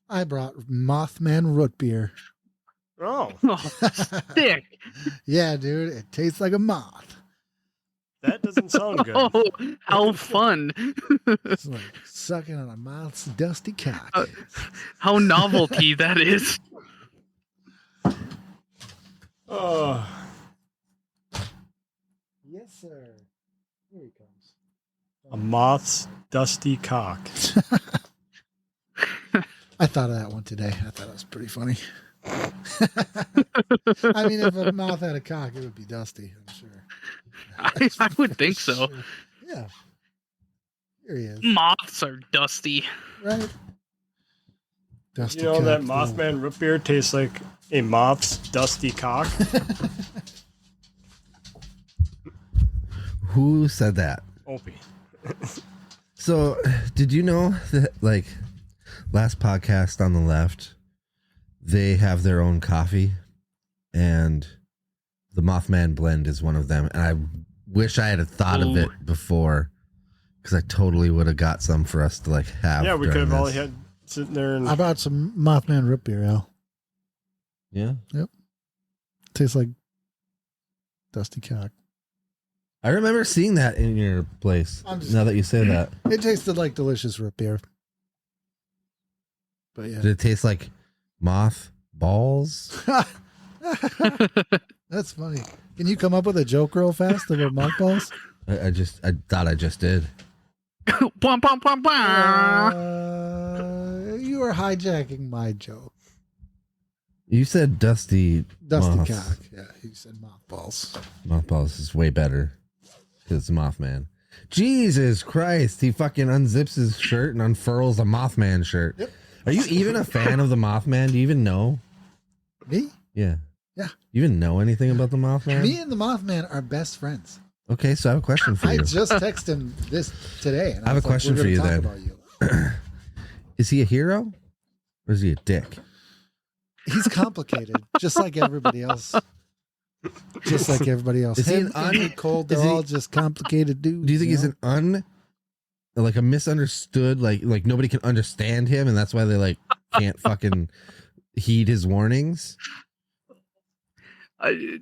I brought Mothman root beer. Oh, Sick. Yeah, dude, it tastes like a moth. that doesn't sound good. Oh, how fun. It's like sucking on a moth's dusty cock. How novelty that is. Oh, Yes, sir. Here he comes. a moth's dusty cock. I thought of that one today. I thought it was pretty funny. I mean, if a moth had a cock, it would be dusty, I'm sure. I would think so. Sure. Yeah. Here he is. Moths are dusty. Right? Dusty You know that cock, Mothman root beer tastes like a moth's dusty cock? Who said that? Opie. So, did you know that, like, last podcast on the left, they have their own coffee, and the Mothman blend is one of them. And I wish I had thought of it before, because I totally would have got some for us to, like, have. Yeah, we could have during all this. had sitting there and I bought some Mothman root beer, Al. Yeah. Tastes like dusty cock. I remember seeing that in your place. Now that you say that, It tasted like delicious root beer. But yeah. did it taste like moth balls? That's funny. Can you come up with a joke real fast about mothballs? I thought I just did. Bwah, bwah, bwah, bwah. You are hijacking my joke. You said dusty moths. Cock. Yeah, he said mothballs. Mothballs is way better because it's Mothman. Jesus Christ, he fucking unzips his shirt and unfurls a Mothman shirt. Yep. Are you even a fan of the Mothman? Do you even know? Me? Yeah. Yeah. You even know anything about the Mothman? Me and the Mothman are best friends. Okay, so I have a question for I you. just texted him this today. And I have was a question we're for gonna you talk then. about you. Is he a hero or is he a dick? He's complicated, just like everybody else. Just like everybody else. Is he Him an and Nicole, they're is he- all just complicated dudes. Do you think you he's know? like a misunderstood, like nobody can understand him and that's why they like can't fucking heed his warnings?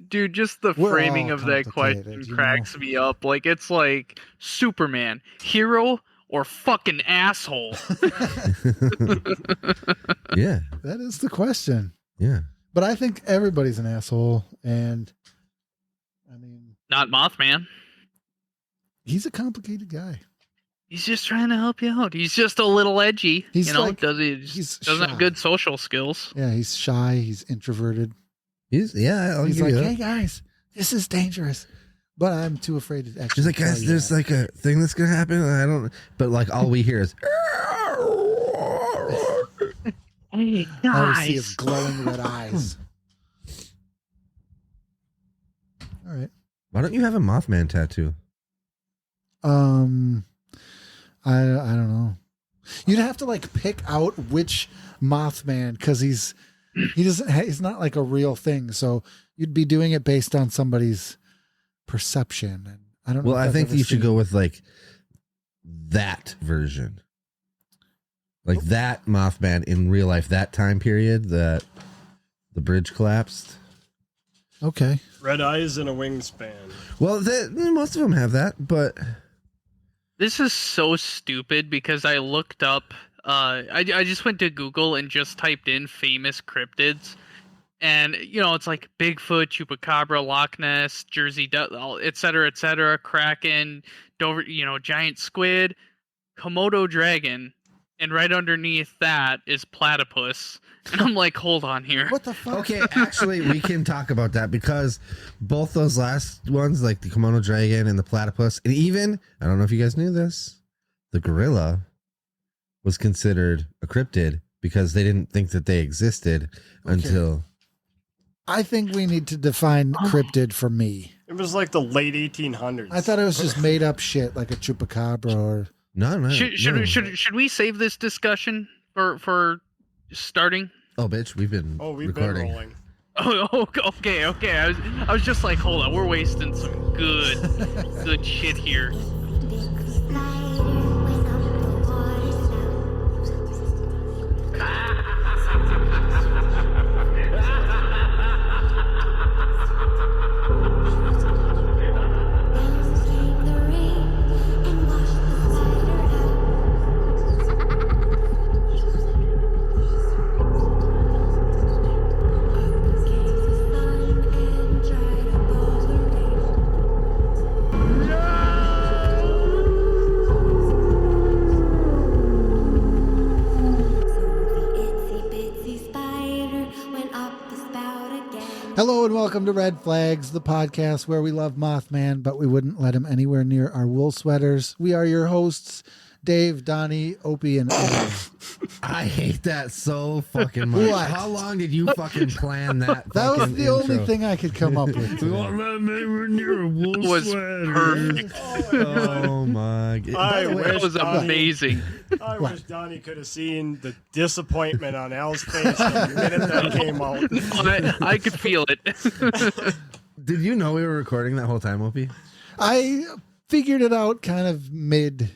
Dude, just the We're framing all of that question complicated, you cracks me up. Like, it's like Superman, hero or fucking asshole. Yeah. That is the question. Yeah. But I think everybody's an asshole, and I mean, Not Mothman. he's a complicated guy. He's just trying to help you out. He's just a little edgy. He's you know, like- doesn't shy. have good social skills. Yeah, he's shy. He's introverted. I'll He's give like, you that. hey guys, this is dangerous, but I'm too afraid to actually. She's like, tell guys, you there's that." like a thing that's gonna happen. I don't, but like all we hear is. Hey All we see is glowing red eyes. All right. Why don't you have a Mothman tattoo? I don't know. You'd have to like pick out which Mothman because he's not like a real thing. So you'd be doing it based on somebody's perception. And I don't know. Well, if I I've think ever you should seen- go with like that version, like that Mothman in real life, that time period that the bridge collapsed. Okay. red eyes and a wingspan. Well, most of them have that, but This is so stupid because I looked up. I just went to Google and just typed in famous cryptids, and you know it's like Bigfoot, Chupacabra, Loch Ness, Jersey, etc., Kraken, Dover, giant squid, Komodo dragon, and right underneath that is platypus. And I'm like, hold on here. What the fuck? okay, actually, we can talk about that because both those last ones, like the Komodo dragon and the platypus, and even, I don't know if you guys knew this, the gorilla was considered a cryptid because they didn't think that they existed until... I think we need to define cryptid for me. It was like the late 1800s. I thought it was just made up shit like a chupacabra or. No. Should we save this discussion for starting? Oh, bitch, we've been we've recording. been rolling. Oh, okay. I was just like, hold on, we're wasting some good shit here. Hello and welcome to Red Flags, the podcast where we love Mothman, but we wouldn't let him anywhere near our wool sweaters. We are your hosts, Dave, Donnie, Opie, and Al. I hate that so fucking much. What? How long did you fucking plan that? That was fucking the intro? only thing I could come up with. We today. won't let him anywhere near a wool It was sweater. perfect. Oh my god! By the way, That was amazing. I wish Donnie could have seen the disappointment on Al's face the minute that came out. I could feel it. did you know we were recording that whole time, Opie? I figured it out kind of mid.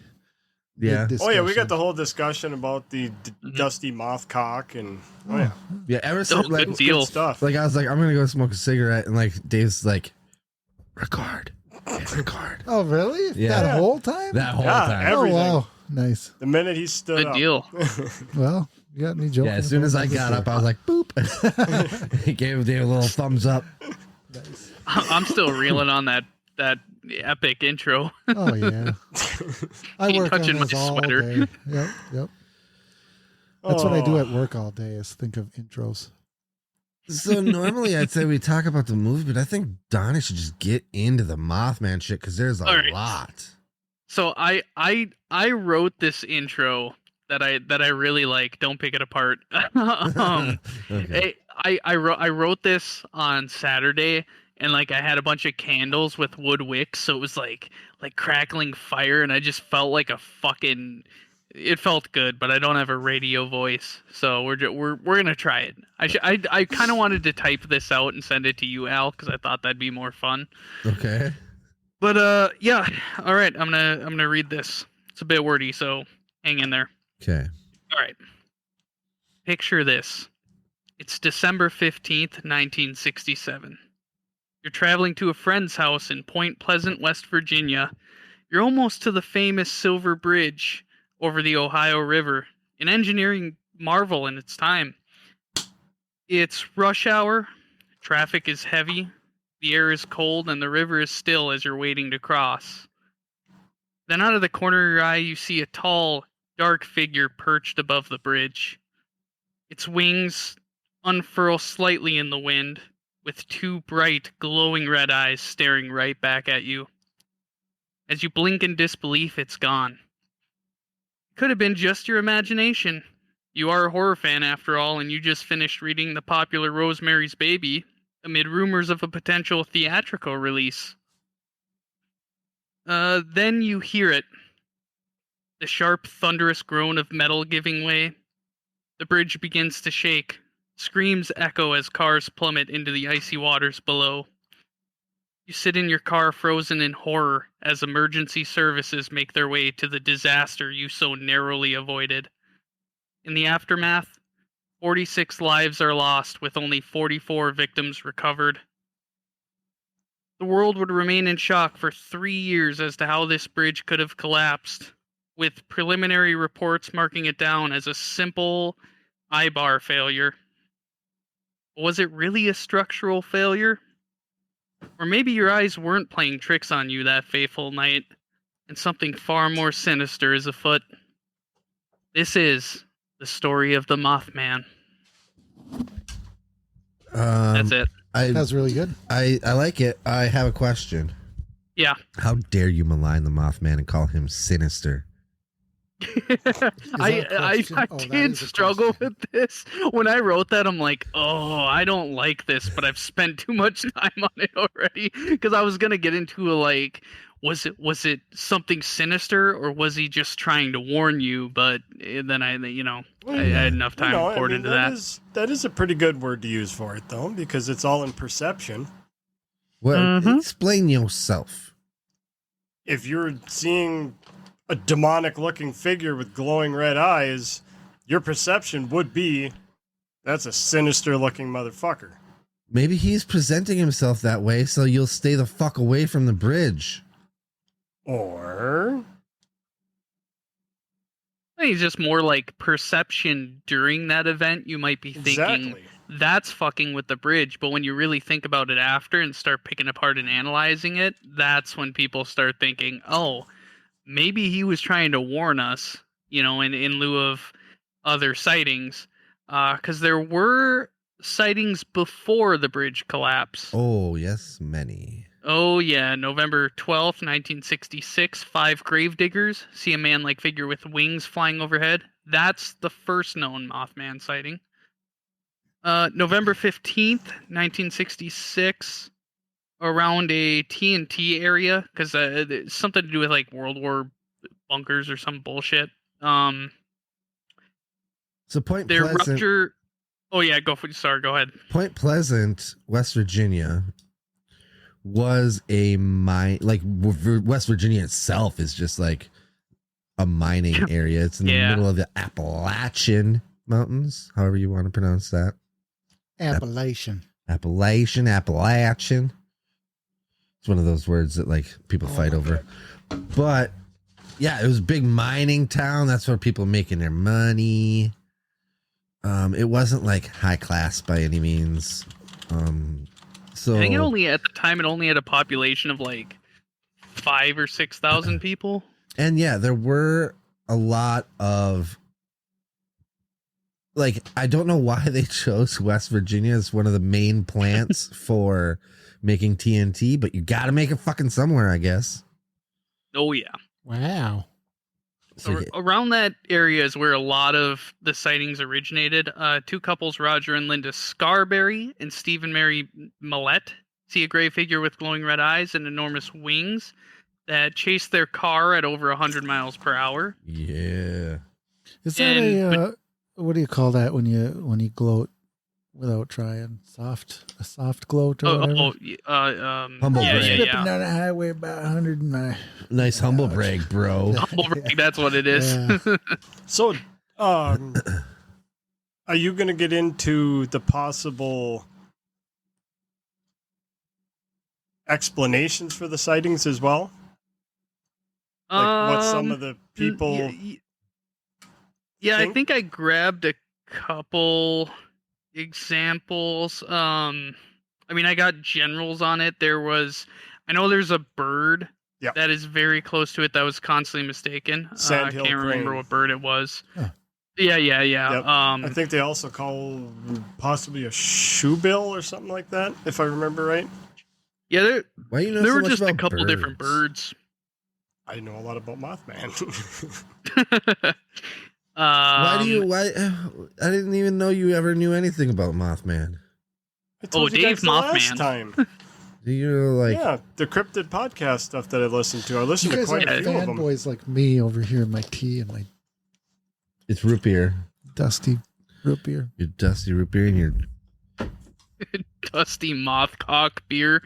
Yeah. Oh yeah, we got the whole discussion about the dusty moth cock and Yeah. Ever Oh, since good like, deal. good stuff. like I was like, I'm gonna go smoke a cigarette, and like Dave's like, record, hit record. Oh, really? Yeah. That whole time? That whole Yeah, time. Oh, everything. wow. Nice. The minute he stood Good up, deal. Well, you got me joking. Yeah. As soon as I got up, I was like, boop. He gave Dave a little thumbs up. I'm still reeling on that epic intro. Oh, yeah. I Ain't work on touching my those all sweater. day. Yep. That's what I do at work all day is think of intros. So normally I'd say we talk about the movie, but I think Donnie should just get into the Mothman shit because there's a All right. lot. So I wrote this intro that I really like. Don't pick it apart. Okay. I wrote this on Saturday, and like I had a bunch of candles with wood wicks, so it was like crackling fire, and I just felt like a fucking. It felt good, but I don't have a radio voice, so we're gonna try it. I kind of wanted to type this out and send it to you, Al, because I thought that'd be more fun. Okay. But yeah, all right. I'm gonna read this. It's a bit wordy, so hang in there. Okay. All right. Picture this. It's December 15th, 1967. You're traveling to a friend's house in Point Pleasant, West Virginia. You're almost to the famous Silver Bridge over the Ohio River, an engineering marvel in its time. It's rush hour. Traffic is heavy. The air is cold and the river is still as you're waiting to cross. Then out of the corner of your eye, you see a tall, dark figure perched above the bridge. Its wings unfurl slightly in the wind, with two bright, glowing red eyes staring right back at you. As you blink in disbelief, it's gone. It could have been just your imagination. You are a horror fan after all, and you just finished reading the popular Rosemary's Baby amid rumors of a potential theatrical release. Then you hear it. The sharp, thunderous groan of metal giving way. The bridge begins to shake. Screams echo as cars plummet into the icy waters below. You sit in your car frozen in horror as emergency services make their way to the disaster you so narrowly avoided. In the aftermath, 46 lives are lost with only 44 victims recovered. The world would remain in shock for 3 years as to how this bridge could have collapsed, with preliminary reports marking it down as a simple eye-bar failure. Was it really a structural failure? Or maybe your eyes weren't playing tricks on you that fateful night, and something far more sinister is afoot. This is the story of the Mothman. That's it. That's really good. I like it. I have a question. Yeah. How dare you malign the Mothman and call him sinister? I question? Oh, that did is a struggle question. with this. When I wrote that, I'm like, oh, I don't like this, but I've spent too much time on it already. Because I was gonna get into was it something sinister, or was he just trying to warn you? But then I had enough time poured into that. That is a pretty good word to use for it, though, because it's all in perception. Well, Mhm. explain yourself. If you're seeing a demonic-looking figure with glowing red eyes, your perception would be that's a sinister-looking motherfucker. Maybe he's presenting himself that way so you'll stay the fuck away from the bridge. Or I think it's just more like perception during that event. You might be thinking exactly. that's fucking with the bridge, but when you really think about it after and start picking apart and analyzing it, that's when people start thinking, oh, maybe he was trying to warn us, in lieu of other sightings. Because there were sightings before the bridge collapse. Oh, yes, many. Oh, yeah. November 12th, 1966. 5 gravediggers see a man like figure with wings flying overhead. That's the first known Mothman sighting. November 15th, 1966. Around a TNT area, because it's something to do with like World War bunkers or some bullshit. So Point Their Pleasant, rupture. Oh, yeah. Sorry, go ahead. Point Pleasant, West Virginia, was a mine. Like West Virginia itself is just like a mining area. It's in the Yeah. middle of the Appalachian Mountains, however you want to pronounce that. Appalachian. Appalachian. It's one of those words that like people fight over. But yeah, it was a big mining town. That's where people making their money. It wasn't like high class by any means. So I think at the time it only had a population of like 5,000 or 6,000 people. and yeah, there were a lot of like, I don't know why they chose West Virginia as one of the main plants for making TNT, but you got to make it fucking somewhere, I guess. Oh, yeah. Wow. So, Around that area is where a lot of the sightings originated. 2 couples, Roger and Linda Scarberry and Stephen Mary Millette, see a gray figure with glowing red eyes and enormous wings that chase their car at over 100 miles per hour. yeah. Is that And- what do you call that when you gloat without trying? A soft gloat or whatever? Humble yeah, brag. yeah, Slipping yeah. down the highway about 100 and Nice humble brag, bro. Humble brag, that's what it is. Yeah. So, are you going to get into the possible explanations for the sightings as well? Like what some of the people... Yeah, I think? think I grabbed a couple examples. I mean, I got generals on it. I know there's a bird Yep. that is very close to it that was constantly mistaken. I Sandhill can't remember crane. what bird it was. Huh. Yeah. Yep. I think they also call possibly a shoebill or something like that, if I remember right. Yeah, Why you know there so were much just a about couple different birds. I know a lot about Mothman. Why do you? Um, Why? I didn't even know you ever knew anything about Mothman. I told you Dave guys the last Mothman. time. Do you like? Yeah, the cryptid podcast stuff that I listened to. I You listened to guys quite are a few of them. fanboys like me over here in my tea and my It's root beer. dusty root beer. Your dusty root beer and your. Dusty Mothcock beer.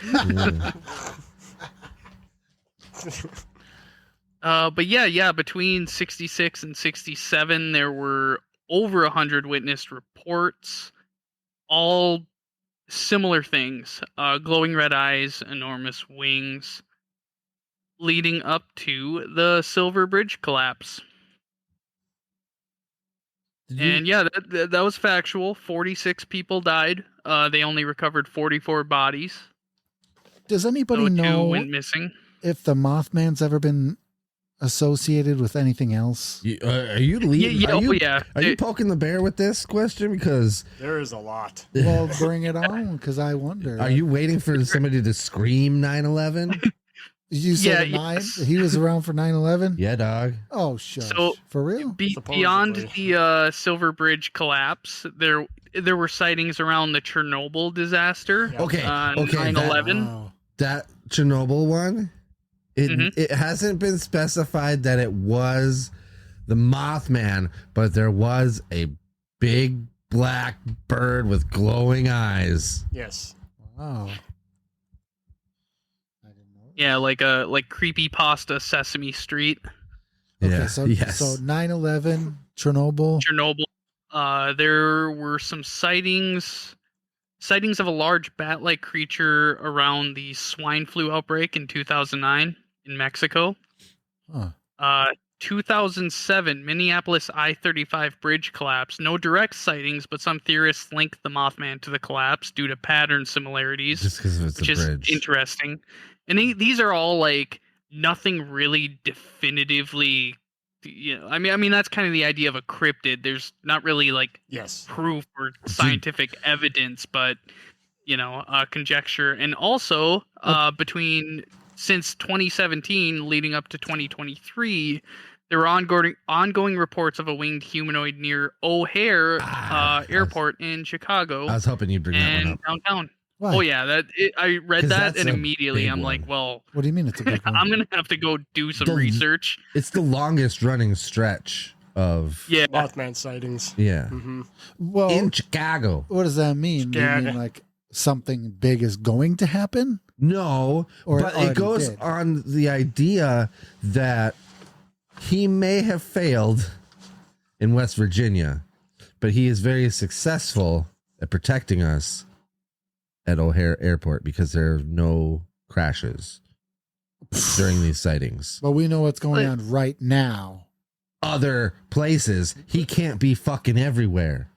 But yeah, between 66 and 67, there were over 100 witnessed reports, all similar things: glowing red eyes, enormous wings, leading up to the Silver Bridge collapse. Did you- And yeah, that was factual. 46 people died. They only recovered 44 bodies. Does anybody So 2 know went missing. if the Mothman's ever been associated with anything else? are you leaving? Yeah, Are you, yeah. Are you poking the bear with this question? Because There is a lot. Well, bring it on, because I wonder. are you waiting for somebody to scream 9/11? You said Yeah, nine? yes. He was around for 9/11? Yeah, dog. Oh, shush. So- For real? Beyond Supposedly. the Silver Bridge collapse, there were sightings around the Chernobyl disaster. Yeah. Okay, On okay. 9/11. Wow. That Chernobyl one, it Mhm. it hasn't been specified that it was the Mothman, but there was a big black bird with glowing eyes. Yes. Wow. I didn't know. Yeah, like creepy pasta Sesame Street, Okay, Yeah, so yes. so 9/11, Chernobyl. Chernobyl. There were some sightings of a large bat-like creature around the swine flu outbreak in 2009 in Mexico. Huh. 2007, Minneapolis I-35 bridge collapse. No direct sightings, but some theorists link the Mothman to the collapse due to pattern similarities, Just because it's which a is bridge. interesting. And these are all like nothing really definitively I mean that's kind of the idea of a cryptid. There's not really like Yes. proof or scientific evidence, but conjecture. And also between since 2017 leading up to 2023, there were ongoing reports of a winged humanoid near O'Hare Airport in Chicago I was hoping you'd bring that one and up. downtown. Why? Oh yeah, I read 'Cause that that's and a immediately big I'm like, one. well, What do you mean it's a big one? I'm gonna have to go do some The- research. It's the longest running stretch of Yeah, Mothman sightings. yeah Hmm. Well, in Chicago. what does that mean? Do you Chicago. mean like something big is going to happen? No, Or it but it already goes did. on the idea that he may have failed in West Virginia, but he is very successful at protecting us at O'Hare Airport because there are no crashes during these sightings. But we know what's going on right now. Other places, he can't be fucking everywhere.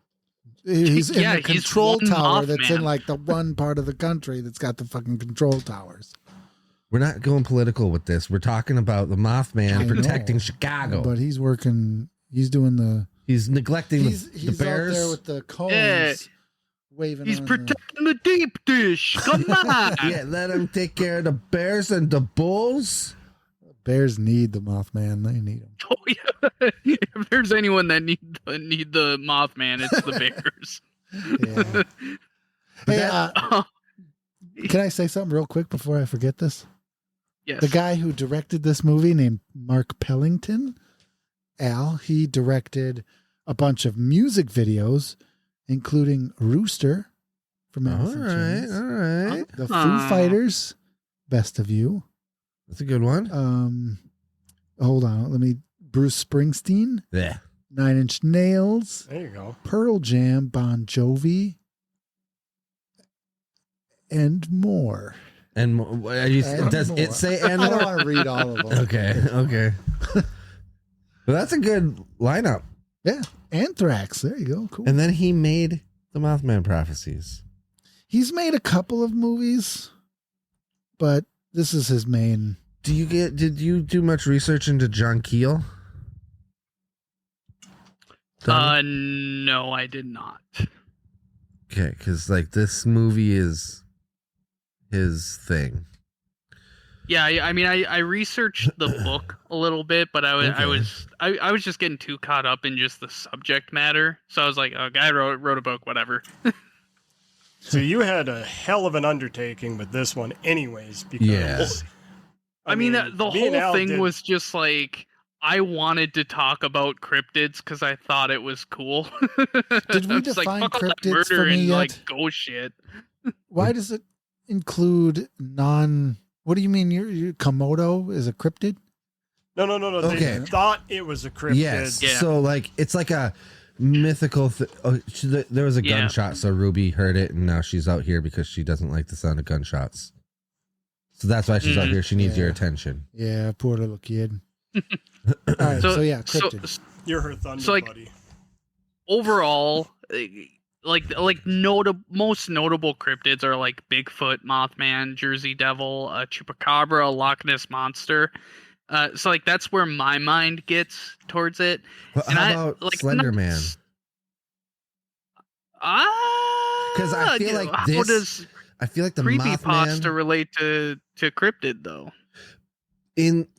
He's in Yeah, the he's control one tower that's in Mothman. like the one part of the country that's got the fucking control towers. We're not going political with this. We're talking about the I Mothman know. protecting Chicago. But he's working. He's doing the. He's neglecting He's the Bears. out there with the cones, Yeah. waving. he's on protecting the deep dish. Come on. Yeah, let him take care of the Bears and the Bulls. The Bears need the Mothman. They need him. Oh yeah. If there's anyone that need the Mothman, it's the Bears. Yeah. But Hey, that- can I say something real quick before I forget this? Yes. The guy who directed this movie, named Mark Pellington, he directed a bunch of music videos, including Rooster from all Alice in Chains, right, all right. the Foo Fighters, Best of You. That's a good one. Hold on, Bruce Springsteen, Yeah. 9 Inch Nails, There you go. Pearl Jam, Bon Jovi, and more. And does more. it say and I don't more? want to read all of them. Okay. Well, that's a good lineup. Yeah, Anthrax. There you go. Cool. And then he made the Mothman Prophecies. He's made a couple of movies, but this is his main. Did you do much research into John Keel? No, I did not. Okay, because like this movie is his thing. Yeah, I mean, I researched the book a little bit, but I was just getting too caught up in just the subject matter. So I was like, oh, guy wrote a book, whatever. So you had a hell of an undertaking with this one, anyways. Because Yeah. I mean, the me and whole Al thing did- was just like I wanted to talk about cryptids because I thought it was cool. Did we I was define fuck all that cryptids for murder me and yet? like ghost shit? Why does it include non? What do you mean? Your Komodo is a cryptid? No. Okay. They thought it was a cryptid. Yes. Yeah. So like it's like a mythical. There was a Yeah. gunshot, so Ruby heard it, and now she's out here because she doesn't like the sound of gunshots. So that's why she's out Mhm. here. She needs your Yeah. attention. Yeah, poor little kid. All right, so yeah, cryptid. You're her thunder So, like, buddy. Overall, most notable cryptids are like Bigfoot, Mothman, Jersey Devil, Chupacabra, Loch Ness Monster. So like that's where my mind gets towards it. But And how about Slender Man? Because I feel like how this does I feel like the creepypasta Mothman relate to cryptid though?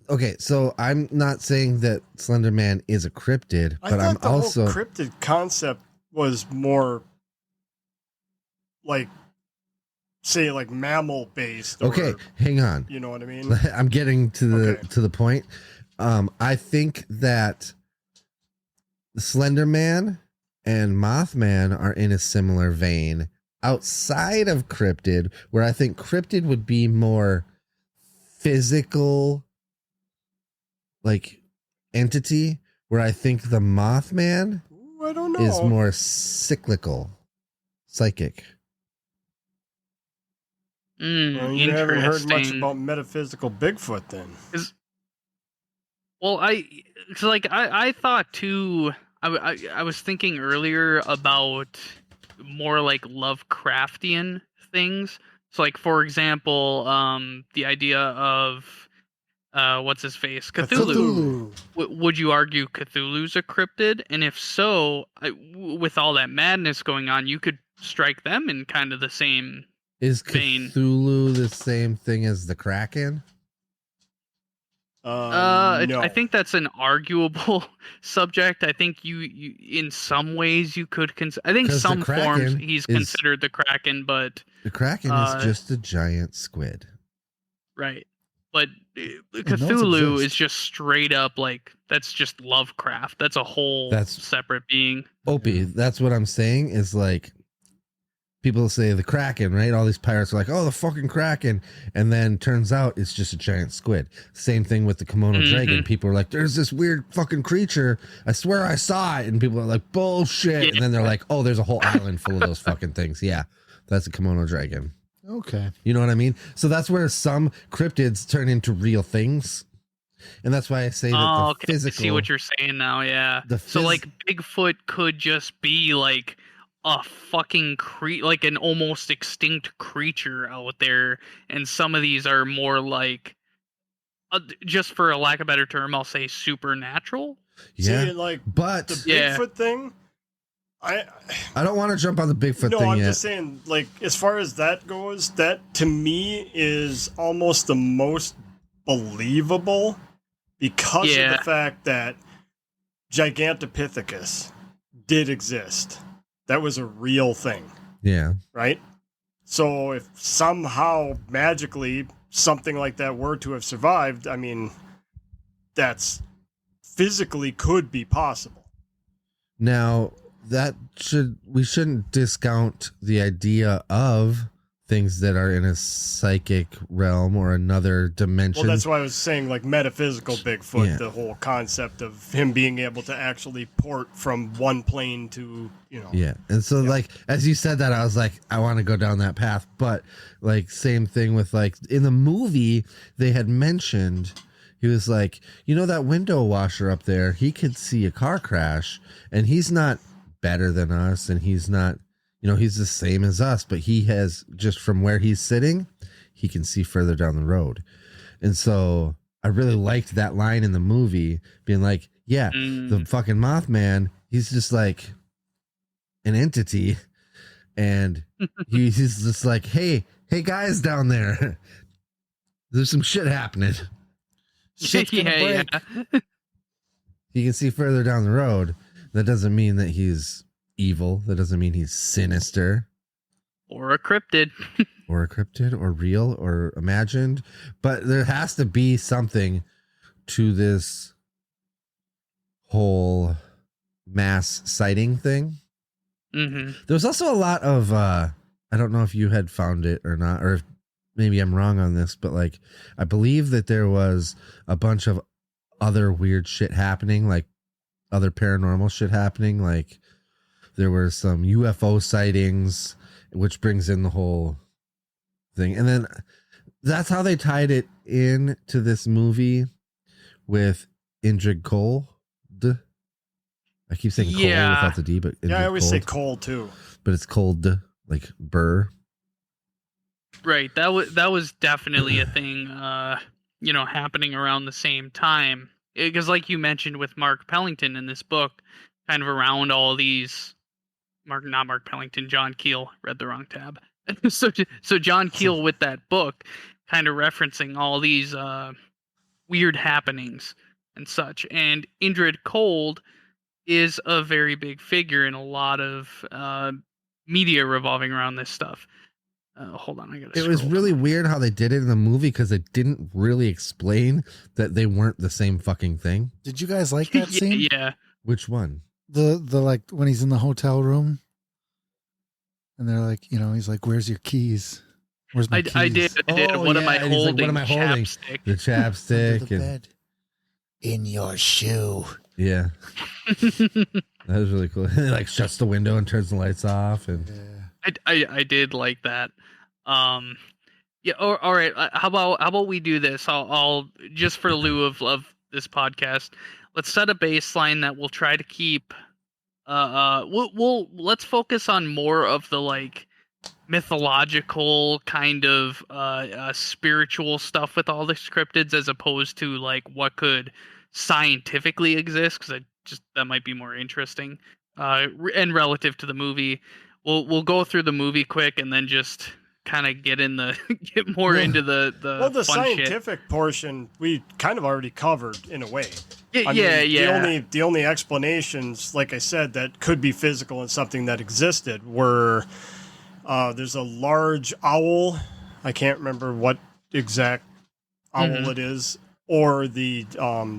okay. So I'm not saying that Slender Man is a cryptid, I but thought I'm the also whole cryptid concept was more like, say, like mammal based. okay. Hang on. You know what I mean? I'm getting to the Okay. to the point. I think that Slender Man and Mothman are in a similar vein outside of cryptid, where I think cryptid would be more physical, like entity, where I think the Mothman Ooh, I don't know. is more cyclical, psychic. Well, you haven't heard much Interesting. about metaphysical Bigfoot then. Well, I thought too. I was thinking earlier about more like Lovecraftian things. So, like for example, the idea of what's his face? Cthulhu. Would you argue Cthulhu's a cryptid? And if so, with all that madness going on, you could strike them in kind of the same Is vein. Cthulhu the same thing as the Kraken? No. I think that's an arguable subject. I think you in some ways you could I think 'Cause the some forms Kraken he's is- considered the Kraken, but The Kraken is just a giant squid. right. But those Cthulhu exist. is just straight up like that's just Lovecraft. That's a whole That's- separate being. Opie, that's what I'm saying is like people say the Kraken, right? All these pirates are like, oh, the fucking Kraken. And then turns out it's just a giant squid. Same thing with the kimono dragon. People are like, there's this weird fucking creature. I swear I saw it. And people are like, bullshit. Yeah. And then they're like, oh, there's a whole island full of those fucking things. Yeah, that's a kimono dragon. Okay. You know what I mean? So that's where some cryptids turn into real things. And that's why I say that the Okay. physical... I see what you're saying now, yeah. So like Bigfoot could just be like a fucking like an almost extinct creature out there, and some of these are more like just for a lack of a better term, I'll say supernatural. Yeah, See, like but the Yeah. Bigfoot thing, I don't want to jump on the Bigfoot no, thing I'm yet. just saying, like, as far as that goes, that to me is almost the most believable because of Yeah. the fact that Gigantopithecus did exist. That was a real thing, Yeah. right? So if somehow magically something like that were to have survived, I mean, that's physically could be possible. Now we shouldn't discount the idea of things that are in a psychic realm or another dimension. Well, that's why I was saying, like, metaphysical Bigfoot, Yeah. the whole concept of him being able to actually port from one plane to, Yeah. And so like as you said that, I was like, I want to go down that path. But like same thing with like in the movie they had mentioned, he was like, you know, that window washer up there, he could see a car crash and he's not better than us and he's not, he's the same as us, but he has, just from where he's sitting, he can see further down the road. And so I really liked that line in the movie being like, yeah, the fucking Mothman, he's just like an entity and he's just like, hey guys down there, there's some shit happening. Shit's gonna break. Yeah. He can see further down the road. That doesn't mean that he's evil. That doesn't mean he's sinister Or a cryptid. or a cryptid or real or imagined. But there has to be something to this whole mass sighting thing. Mm-hmm. There's also a lot of, I don't know if you had found it or not, or if maybe I'm wrong on this, but like, I believe that there was a bunch of other weird shit happening, like other paranormal shit happening. Like there were some UFO sightings, which brings in the whole thing. And then that's how they tied it in to this movie with Indrid Cold. I keep saying Cole without the D, but yeah, I always say Cold, coal too. but it's cold, like burr. Right. That was definitely a thing, happening around the same time. Because like you mentioned with Mark Pellington in this book, kind of around all these not Mark Pellington, John Keel, read the wrong tab. so John Keel with that book kind of referencing all these weird happenings and such. And Indrid Cold is a very big figure in a lot of media revolving around this stuff. Hold on, I gotta. It was scroll. really weird how they did it in the movie because they didn't really explain that they weren't the same fucking thing. Did you guys like that scene? Yeah. Which one? The like when he's in the hotel room and they're like, he's like, "Where's your keys? Where's my keys?" I did. Oh, What am yeah, I and he's like, holding? what am I holding? Chapstick. The Under chapstick. the And, bed. In your shoe. yeah, that was really cool. He like shuts the window and turns the lights off. And Yeah. I did like that. Yeah. All right. How about we do this? I'll just for lieu of this podcast, let's set a baseline that we'll try to keep. Let's focus on more of the like mythological kind of spiritual stuff with all the cryptids, as opposed to like what could scientifically exist, because that might be more interesting. And relative to the movie, we'll go through the movie quick and then just kind of get more into the Well, the fun shit. scientific portion we kind of already covered in a way. Yeah, I mean, yeah. The only explanations, like I said, that could be physical and something that existed were there's a large owl. I can't remember what exact owl it is, or the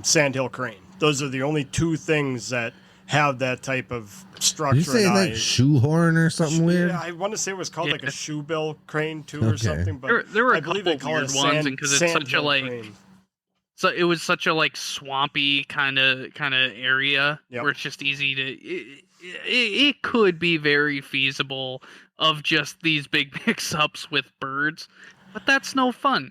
sandhill crane. Those are the only two things that have that type of structure. Did you say and like shoehorn or something weird? Yeah, I want to say it was called like a shoebill crane too, or Okay. something. But There were I a believe couple they call it weird a ones, and because it's such a sandhill like. crane. So it was such a like swampy kind of area Yep. where it's just easy to. It could be very feasible of just these big mix-ups with birds, but that's no fun.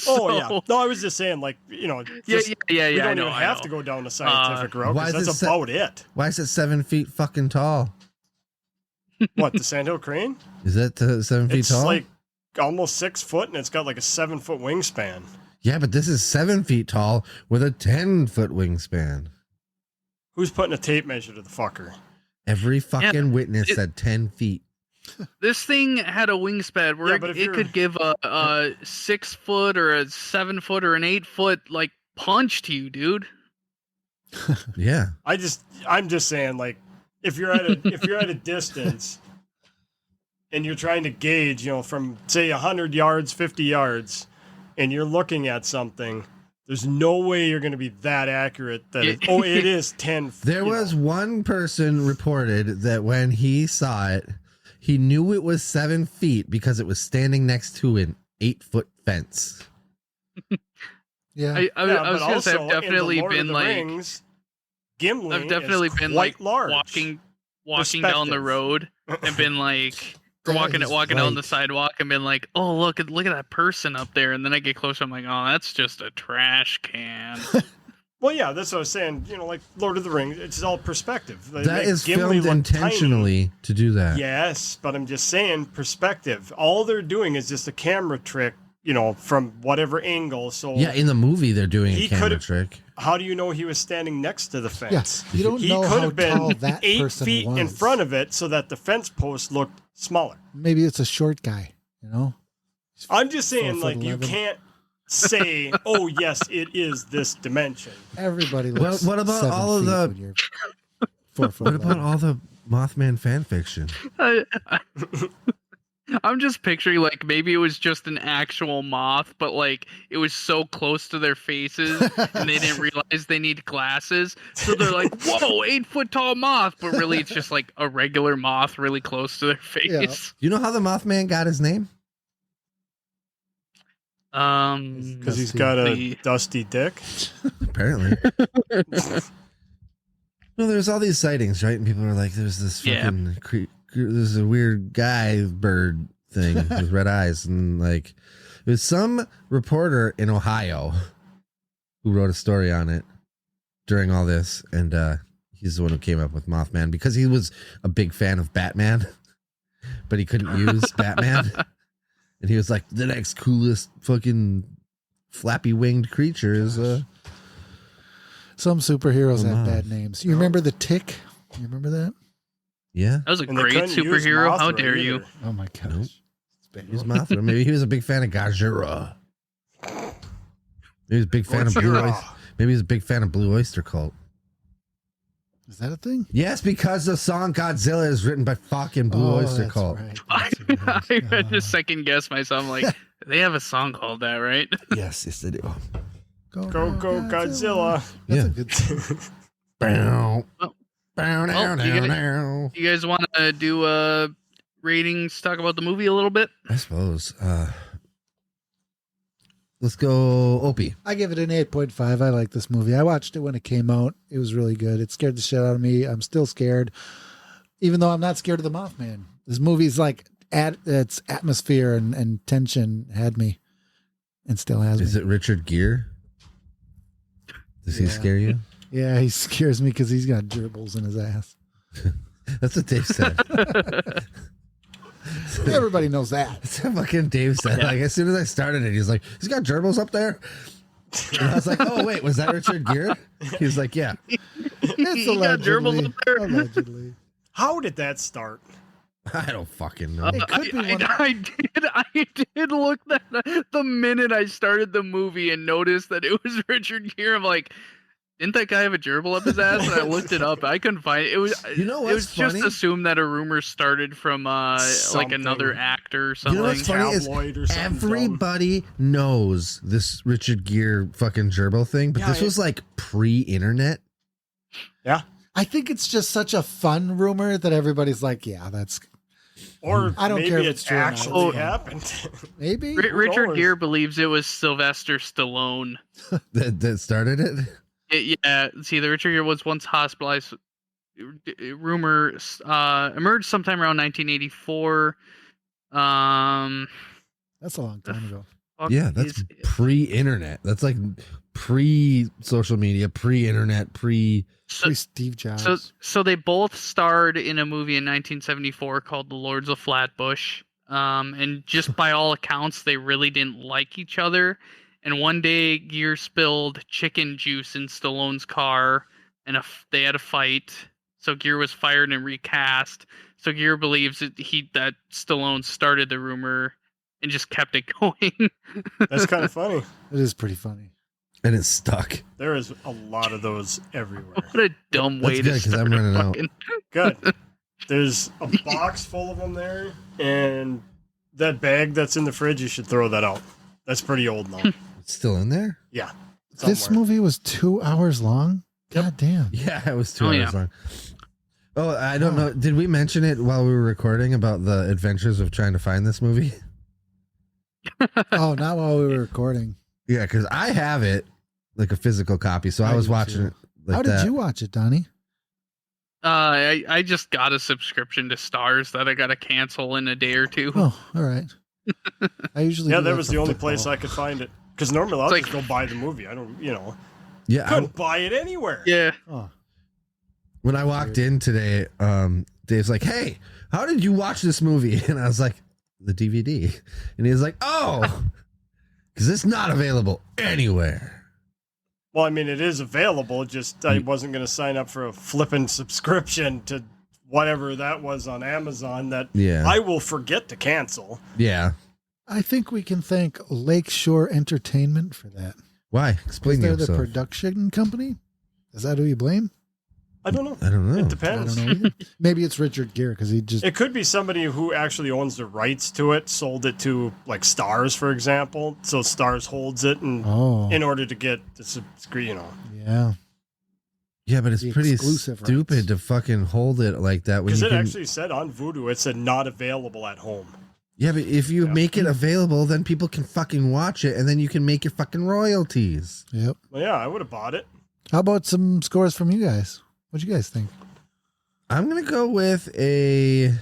Oh yeah, no, I was just saying, like, you know, yeah. we I don't know, even I have know. to go down the scientific route why because is that's it about it. Why is it 7 feet fucking tall? What, the sandhill crane? Is that 7 feet It's tall? like almost 6 foot, and it's got like a 7-foot wingspan. Yeah, but this is 7 feet tall with a 10-foot wingspan. Who's putting a tape measure to the fucker? Every fucking witness it- said 10 feet. This thing had a wingspan where Yeah, but if it you're- could give a 6 foot or a 7 foot or an 8 foot like punch to you, dude. Yeah. I'm just saying, like, if you're at a distance and you're trying to gauge, you know, from say 100 yards, 50 yards, and you're looking at something, there's no way you're going to be that accurate that it is 10 feet. There was one person reported that when he saw it, he knew it was 7 feet because it was standing next to an 8-foot fence. Yeah. I was gonna say I've in the definitely Lord of been the like Rings, Gimli I've definitely is been quite like large. walking down the Perspective. road and been like Yeah, walking he's down the right. sidewalk and been like, oh look at that person up there, and then I get closer, I'm like, oh, that's just a trash can. Well, yeah, that's what I was saying. You know, like Lord of the Rings, it's all perspective. They That make is Gimli filmed look intentionally to do that. tiny. Yes, but I'm just saying perspective. All they're doing is just a camera trick, you know, from whatever angle. So Yeah, in the movie they're doing He a camera could've- trick. how do you know he was standing next to the fence? Yes, you don't He know could how have been tall that 8 person feet was. in front of it so that the fence post looked smaller. Maybe it's a short guy, you know? I'm just saying, 4'11". like, you can't say, oh, yes, it is this dimension. Everybody Well, looks what about 7 all of feet the- when you're 4 foot What about 11. all the Mothman fan fiction? I'm just picturing like maybe it was just an actual moth, but like it was so close to their faces and they didn't realize they need glasses. So they're like, whoa, 8 foot tall moth. But really it's just like a regular moth really close to their face. You know how the Mothman got his name? Because he's Dusty. got a The- dusty dick. Apparently. No, there's all these sightings, right? And people are like, there's this fucking there's a weird guy bird thing with red eyes. And like, there's some reporter in Ohio who wrote a story on it during all this. And he's the one who came up with Mothman because he was a big fan of Batman, but he couldn't use Batman. And he was like, the next coolest fucking flappy winged creature is Some superheroes Oh, have my. bad names. You remember the Tick? You remember that? yeah. That was a And they great couldn't use superhero. How Mothra dare you? either. Oh my gosh. Nope. It's bad. He was Mothra. Maybe he was a big fan of Gajira. Maybe he was a big fan of Blue Gojira. Oyster. Maybe he was a big fan of Blue Oyster Cult. Is that a thing? Yes, because the song Godzilla is written by fucking Blue Oyster that's Cult. right. I That's right. had to second guess myself. I'm like, they have a song called that, right? Yes, they do. Go, go, Godzilla. That's Yeah. a good song. Bow. Oh. Bow, down, you down, guys- down. You guys want to do ratings, talk about the movie a little bit? I suppose. Let's go, Opie. I give it an 8.5. I like this movie. I watched it when it came out. It was really good. It scared the shit out of me. I'm still scared, even though I'm not scared of the Mothman. This movie's like its atmosphere and tension had me, and still has me. Is it Richard Gere? Does he Yeah. scare you? Yeah, he scares me because he's got gerbils in his ass. That's what Dave said. You ever Everybody knows that. That's what fucking Dave said. Like as soon as I started it, he's like, "He's got gerbils up there." And I was like, "Oh wait, was that Richard Gere?" He was like, "Yeah." It's He got gerbils up there. Allegedly. How did that start? I don't fucking know. It could be one of- I did look that the minute I started the movie and noticed that it was Richard Gere. I'm like, didn't that guy have a gerbil up his ass? And I looked it up. I couldn't find it. It was. You know It was what's just funny? assumed that a rumor started from like Something. another actor or You something. know what's funny is Tabloid or something dumb. everybody knows this Richard Gere fucking gerbil thing, but Yeah, this was like pre-internet. Yeah. I think it's just such a fun rumor that everybody's like, yeah, that's Or I don't maybe care if it it's true or not. actually Oh. happened. maybe. Richard knows? Gere believes it was Sylvester Stallone. That started it. Yeah, see, the Richard Gere was once hospitalized. Rumor emerged sometime around 1984. That's a long time ago. Fuck Yeah, that's is- pre-internet. That's like pre-social media, pre-internet, pre. so, Free Steve Jobs. so they both starred in a movie in 1974 called The Lords of Flatbush. And just by all accounts, they really didn't like each other. And one day, Gere spilled chicken juice in Stallone's car, and they had a fight. So Gere was fired and recast. So Gere believes that Stallone started the rumor and just kept it going. That's kind of funny. It is pretty funny. And it's stuck. There is a lot of those everywhere. What a dumb way That's to good, 'cause I'm start a running out. fucking... Good. There's a box full of them there, and that bag that's in the fridge, you should throw that out. That's pretty old now. It's still in there. Yeah. This somewhere. movie was 2 hours long. God damn. Yeah, it was 2 Oh, hours yeah. long. Oh, I don't know. Did we mention it while we were recording about the adventures of trying to find this movie? Oh, not while we were recording. Yeah, because I have it like a physical copy, so I I was do watching too. it like How that. did you watch it, Donnie? I just got a subscription to Stars that I got to cancel in a day or two. Oh, all right. I usually Yeah, do that was for the only football. place I could find it. Because normally I'll It's just like- go buy the movie. I don't, Yeah, couldn't buy it anywhere. Yeah. Oh, when I walked in today, Dave's like, "Hey, how did you watch this movie?" And I was like, "The DVD." And he was like, "Oh, because it's not available anywhere." Well, I mean, it is available. Just I wasn't going to sign up for a flippin' subscription to whatever that was on Amazon that Yeah, I will forget to cancel. yeah. I think we can thank Lakeshore Entertainment for that. Why? Explain They're the yourself. production company. Is that who you blame? I don't know. I don't know. It I depends. don't know. Either. Maybe it's Richard Gere because he just. It could be somebody who actually owns the rights to it, sold it to like Stars, for example. So Stars holds it, and Oh, in order to get the subscription, yeah. Yeah, but it's The pretty exclusive stupid rights. to fucking hold it like that when because you it can. actually said on Vudu, it said not available at home. Yeah, but if you Yeah. make it available, then people can fucking watch it, and then you can make your fucking royalties. Yep. Well, yeah, I would have bought it. How about some scores from you guys? What'd you guys think? I'm gonna go with a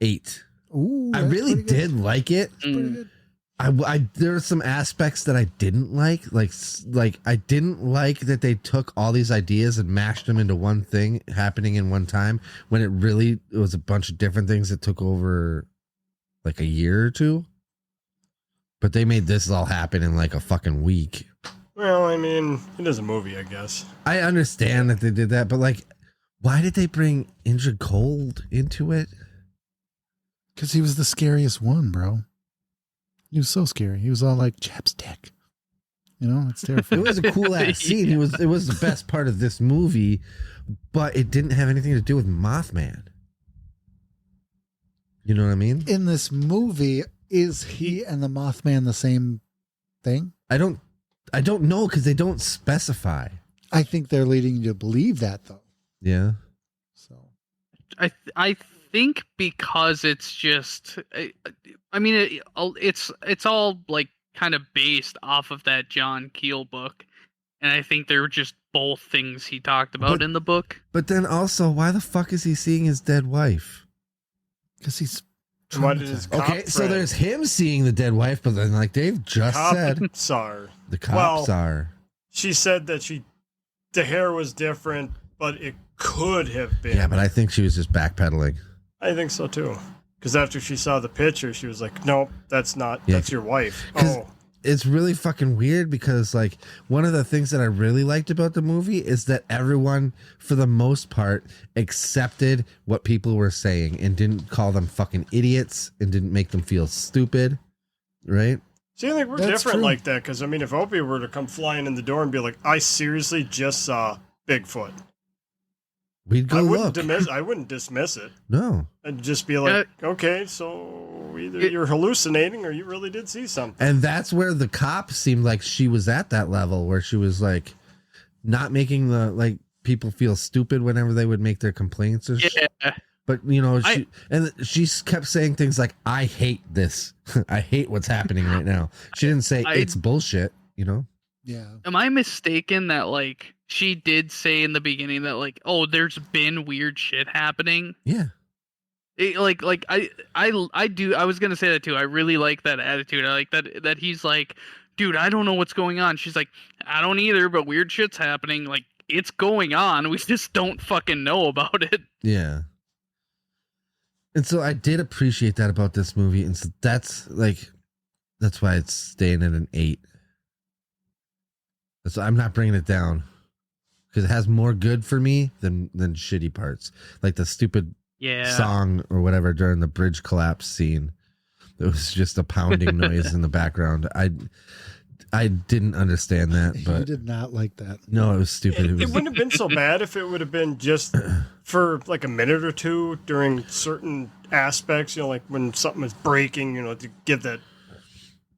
8. Ooh, I that's really pretty good. did like it. That's pretty good. I there are some aspects that I didn't like I didn't like that they took all these ideas and mashed them into one thing happening in one time when it was a bunch of different things that took over like a year or two. But they made this all happen in like a fucking week. Well, I mean, it is a movie, I guess. I understand that they did that, but like, why did they bring Indra Cold into it? Because he was the scariest one, bro. He was so scary. He was all like chapstick. You know, it's It terrifying. was a cool ass scene. It was the best part of this movie, but it didn't have anything to do with Mothman. You know what I mean? In this movie, is he and the Mothman the same thing? I don't know because they don't specify. I think they're leading you to believe that, though. Yeah. So I think because it's just, I mean, it's all like kind of based off of that John Keel book, and I think they're just both things he talked about But- in the book. But then also, why the fuck is he seeing his dead wife? because he's And what did his traumatized. cop Okay, so friend- there's him seeing the dead wife, but then like Dave just cop said, Sar. the cops are. She said that the hair was different, but it could have been. Yeah, but I think she was just backpedaling. I think so too. Because after she saw the picture, she was like, "Nope, that's not. Yeah, That's your wife." 'cause Oh, it's really fucking weird because like one of the things that I really liked about the movie is that everyone for the most part accepted what people were saying and didn't call them fucking idiots and didn't make them feel stupid, right? see, I think we're That's different true. like that. Because I mean, if Opie were to come flying in the door and be like, "I seriously just saw Bigfoot," We'd go look. I wouldn't dismiss it. No. I'd just be like, "Okay, so either you're hallucinating or you really did see something." And that's where the cop seemed like she was at that level where she was like not making the like people feel stupid whenever they would make their complaints or shit. Yeah. But you know, she kept saying things like, "I hate this. I hate what's happening right now." She didn't say it's bullshit, you know? Yeah. Am I mistaken that like she did say in the beginning that like, oh, there's been weird shit happening? Yeah. I was gonna say that too. I really like that attitude. I like that he's like, dude, I don't know what's going on. She's like, I don't either, but weird shit's happening. Like it's going on. We just don't fucking know about it. Yeah. And so I did appreciate that about this movie. And so that's why it's staying at an 8. So I'm not bringing it down because it has more good for me than shitty parts. Like the stupid song or whatever during the bridge collapse scene. It was just a pounding noise in the background. I didn't understand that, but You did not like that. no, it was stupid. It wouldn't have been so bad if it would have been just for like a minute or two during certain aspects, like when something is breaking, to give that.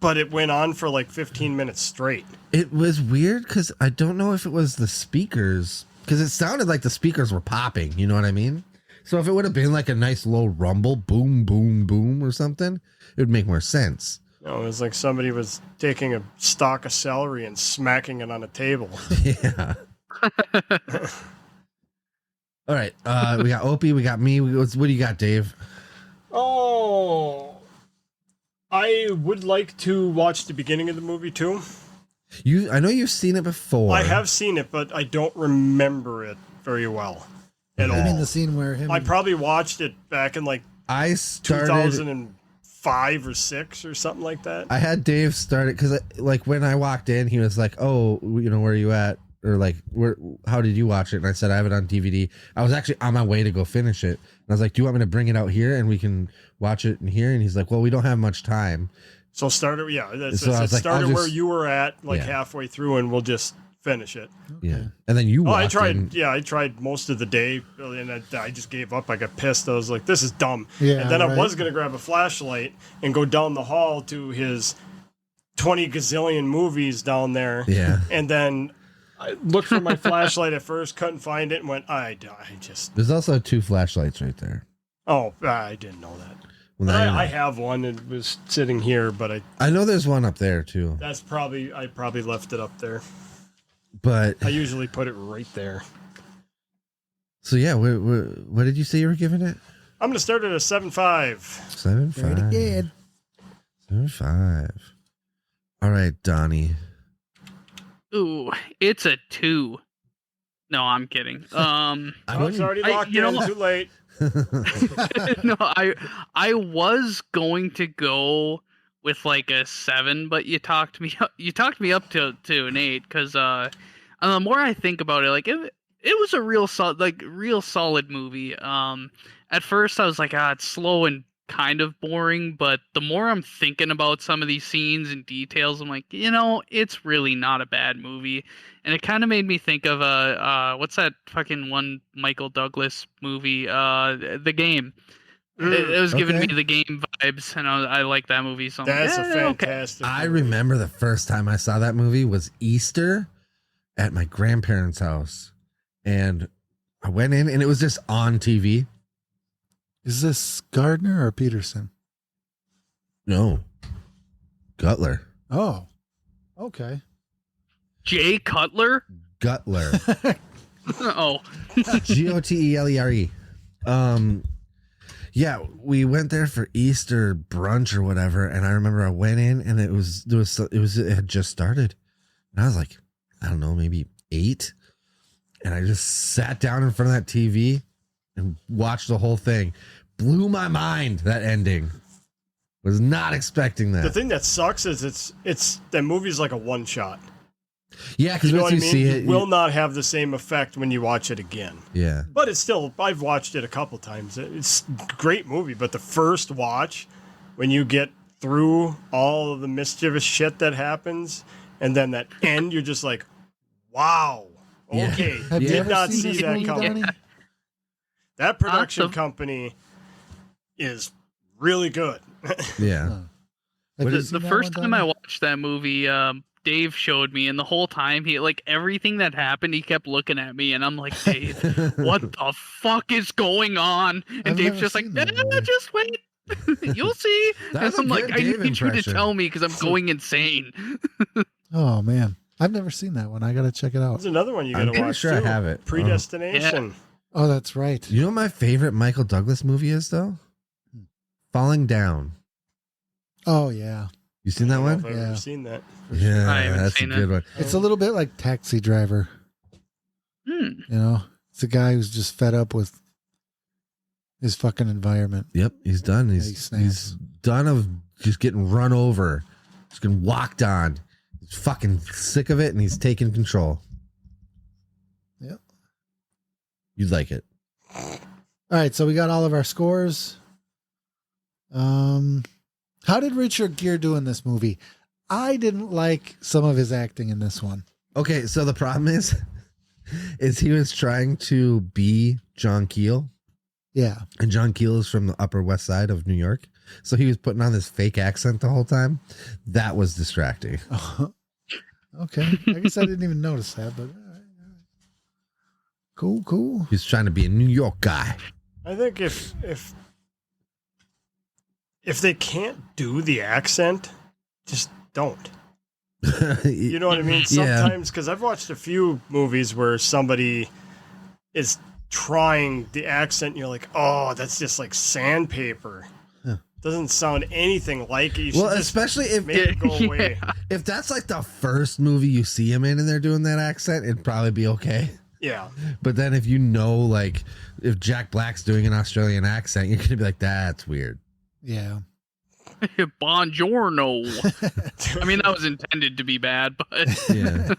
But it went on for like 15 minutes straight. It was weird because I don't know if it was the speakers, because it sounded like the speakers were popping. You know what I mean? So if it would have been like a nice low rumble, boom, boom, boom, or something, it would make more sense. It was like somebody was taking a stalk of celery and smacking it on a table. Yeah. All right. We got Opie. We got me. What do you got, Dave? Oh, I would like to watch the beginning of the movie too. I know you've seen it before. I have seen it, but I don't remember it very well at all. I mean, the scene where him. I probably watched it back in like I started 2005 or 6 or something like that. I had Dave start it because like when I walked in, he was like, "Oh, where are you at?" Or like, how did you watch it? And I said, I have it on DVD. I was actually on my way to go finish it. And I was like, do you want me to bring it out here and we can watch it in here? And he's like, well, we don't have much time. So start it. Yeah. So I was like, start I'll it where just- you were at, like Yeah. halfway through, and we'll just finish it. Yeah. And then you Oh, walked I tried. in. Yeah, I tried most of the day, and I just gave up. I got pissed. I was like, "This is dumb." Yeah, and then I right. was gonna grab a flashlight and go down the hall to his 20 gazillion movies down there. Yeah. And then I looked for my flashlight at first, couldn't find it, and went, I just. There's also 2 flashlights right there. Oh, I didn't know that. Well, But now you know. I have one. It was sitting here, but I know there's one up there too. I probably left it up there. But I usually put it right there. so yeah, what did you say you were giving it? I'm gonna start it at 7.5. 7.5. Very good. 7.5. All right, Donnie. Ooh, it's a 2. No, I'm kidding. I Oh, it's already locked you in. know- Too late. No, I was going to go with like a 7, but you talked me up to an 8 because the more I think about it, like it was a real solid movie. At first I was like, it's slow and kind of boring, but the more I'm thinking about some of these scenes and details, I'm like, it's really not a bad movie. And it kind of made me think of what's that fucking one Michael Douglas movie, The Game. It was giving me Okay. The Game vibes, and I like that movie. So I'm That's like, a okay. fantastic. I movie. remember the first time I saw that movie was Easter at my grandparents' house. And I went in and it was just on TV. Is this Gardner or Peterson? No. Gutler. Oh, okay. Jay Cutler. Gutler. Oh, Gotele. Yeah, we went there for Easter brunch or whatever, and I remember I went in and it had just started. And I was like, I don't know, maybe 8. And I just sat down in front of that TV and watched the whole thing. blew my mind. That ending. Was not expecting that. The thing that sucks is it's that movie's like a one shot. Yeah, because You know once what you I mean? see it, It will not have the same effect when you watch it again. yeah. But it's still, I've watched it a couple times. It's a great movie, but the first watch, when you get through all of the mischievous shit that happens, and then that end, you're just like, wow, Yeah. okay, Have you did ever not seen see this that movie, coming. Donnie? That production Awesome. company is really good. Yeah. Have What you is- seen The that first one, time I Donnie? watched that movie, Dave showed me, and the whole time he like everything that happened, he kept looking at me, and I'm like, Dave, what the fuck is going on? And I've Dave's never just like, seen that movie. just wait, you'll see. That's and I'm a like, good I Dave need you to impression. tell me because I'm going insane. Oh man, I've never seen that one. I gotta check it out. There's another one you I'm gotta pretty watch sure too. I have it. Predestination. Oh, that's right. You know what my favorite Michael Douglas movie is though? Falling Down. Oh yeah, You seen I that don't know one? if I've Yeah. ever seen that. Yeah, I haven't that's a seen good it. one. it's a little bit like Taxi Driver. Hmm. You know, it's a guy who's just fed up with his fucking environment. Yep, he's done. he He's snaps. done of just getting run over, just getting walked on. He's fucking sick of it, and he's taking control. Yep. You'd like it. All right, so we got all of our scores. How did Richard Gere do in this movie? I didn't like some of his acting in this one. Okay, so the problem is he was trying to be John Keel, Yeah. and John Keel is from the Upper West Side of New York, so he was putting on this fake accent the whole time. That was distracting. Okay. I guess I didn't even notice that, but all right. Cool. He's trying to be a New York guy. I think if they can't do the accent, just don't. You know what I mean? Yeah. Sometimes, because I've watched a few movies where somebody is trying the accent, and you're like, oh, that's just like sandpaper. Yeah. Doesn't sound anything like it. You should Well, just especially if make it go away. if that's like the first movie you see him in and they're doing that accent, it'd probably be okay. Yeah. But then if you know, like, if Jack Black's doing an Australian accent, you're gonna be like, that's weird. Yeah. Buongiorno. I mean, that was intended to be bad, but Yeah.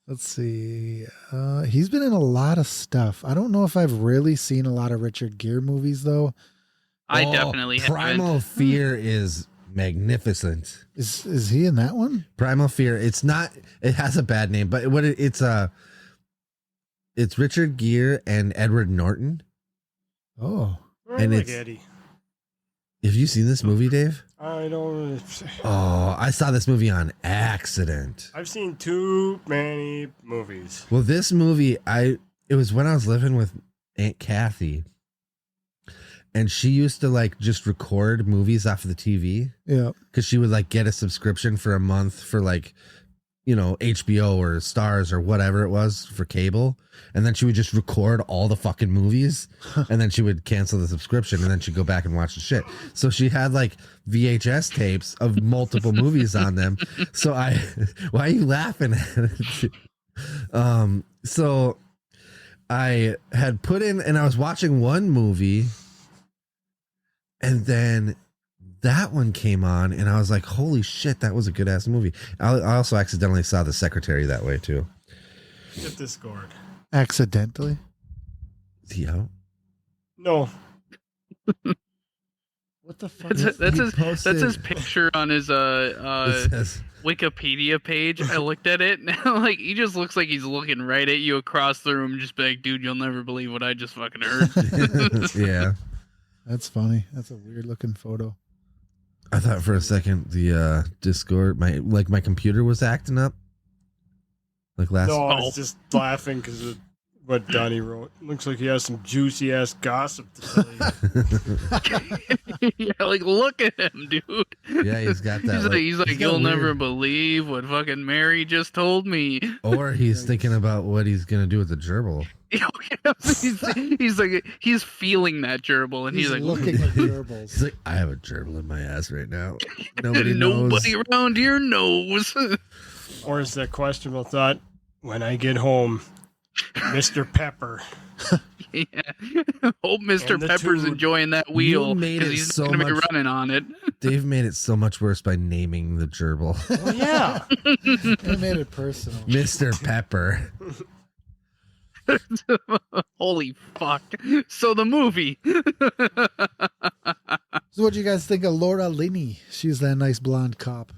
Let's see. He's been in a lot of stuff. I don't know if I've really seen a lot of Richard Gere movies though. I Oh, definitely haven't. Primal Fear is magnificent. Is he in that one? Primal Fear. It's not. It has a bad name, but it's Richard Gere and Edward Norton. Oh. I And like it's- Eddie. Have you seen this movie, Dave? I don't. Oh, I saw this movie on accident. I've seen too many movies. Well, this movie, it was when I was living with Aunt Kathy, and she used to like just record movies off of the TV Yeah. because she would like get a subscription for a month for like, you know, HBO or Stars or whatever it was for cable. And then she would just record all the fucking movies and then she would cancel the subscription and then she'd go back and watch the shit. So she had like VHS tapes of multiple movies on them. So why are you laughing at it? So I had put in, and I was watching one movie and then that one came on and I was like, holy shit, that was a good ass movie. I also accidentally saw The Secretary that way too. Get this scored. Accidentally. Is he out? No. What the fuck? That's his posted- picture on his It says, Wikipedia page. I looked at it and like he just looks like he's looking right at you across the room, just be like, dude, you'll never believe what I just fucking heard. yeah. That's funny. That's a weird looking photo. I thought for a second the Discord, my computer was acting up. Like last. No, I Oh. was just laughing because of what Donnie wrote. Looks like he has some juicy ass gossip to tell you. Yeah, like look at him, dude. Yeah, he's got that. He's like, got you'll never weird- believe what fucking Mary just told me. Or he's thinking about what he's gonna do with the gerbil. he's like, he's feeling that gerbil, and he's like, looking at He's gerbils. like, I have a gerbil in my ass right now. Nobody knows. nobody around here knows. Or is that questionable thought? When I get home, Mr. Pepper. Yeah. Hope Mr. And the Pepper's Toad. enjoying that wheel made because it he's so not going to be much- running on it. Dave made it so much worse by naming the gerbil. Well, yeah. It made it personal. Mr. Pepper. Holy fuck. So the movie. So what do you guys think of Laura Linney? She's that nice blonde cop.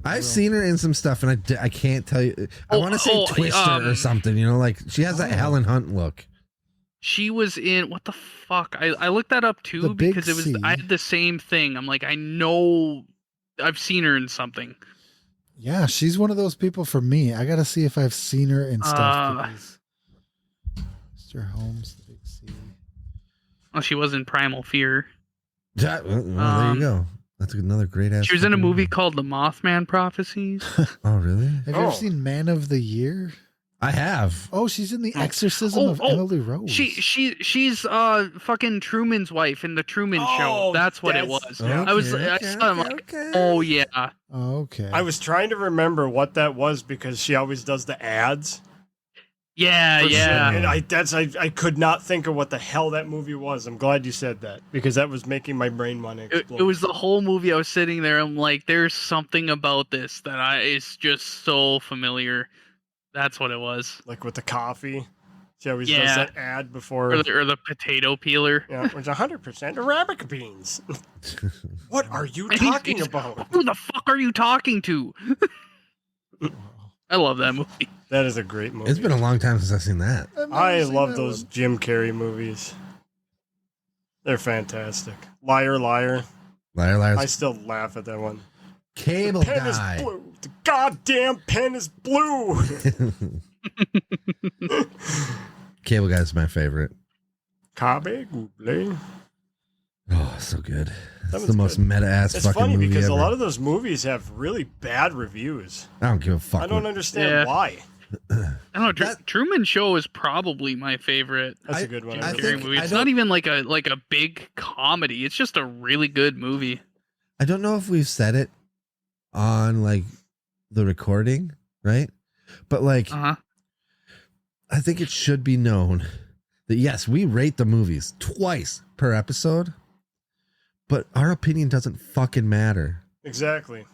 I've seen her in some stuff, and I can't tell you. I Oh, want to say oh, Twister or something. You know, like she has that Oh. Helen Hunt look. She was in what the fuck? I looked that up The too Big because it was C. I had the same thing. I'm like, I know I've seen her in something. Yeah, she's one of those people for me. I gotta see if I've seen her in stuff. Because Mr. Holmes, the Big C. Oh, she was in Primal Fear. Well, there you go. That's another great ass. She was in a fucking movie called The Mothman Prophecies. Oh, really? Have you Oh. ever seen Man of the Year? I have. Oh, she's in the Exorcism of Emily Rose. She's fucking Truman's wife in the Truman Show. Oh, That's what it that's- was. yeah. I saw him like, oh yeah. Oh, okay. I was trying to remember what that was because she always does the ads. Yeah, for shit, yeah. and I could not think of what the hell that movie was. I'm glad you said that because that was making my brain want to explode. It was the whole movie. I was sitting there. I'm like, there's something about this that it's just so familiar. That's what it was. like with the coffee. She always does Yeah. that ad before. Or the potato peeler. Yeah, it was 100% Arabica beans. What are you And he's- talking he's- about? Who the fuck are you talking to? I love that movie. That is a great movie. It's been a long time since I've seen that. I've never I seen love that those one. Jim Carrey movies. They're fantastic. Liar, liar. Liar, liar. I still laugh at that one. Cable Pen guy. is blue. The goddamn pen is blue. Cable guy's my favorite. Cabe Google. Oh, so good. It's one's the most good. meta ass It's fucking funny movie because ever. a lot of those movies have really bad reviews. I don't give a fuck. I don't what- understand Yeah. why. I don't know. That- Truman Show is probably my favorite That's I- a good one. Jim I Carrey think- movie. I It's don't- not even like a big comedy. It's just a really good movie. I don't know if we've said it on like the recording, right? But like, Uh huh. I think it should be known that yes, we rate the movies twice per episode, but our opinion doesn't fucking matter. Exactly.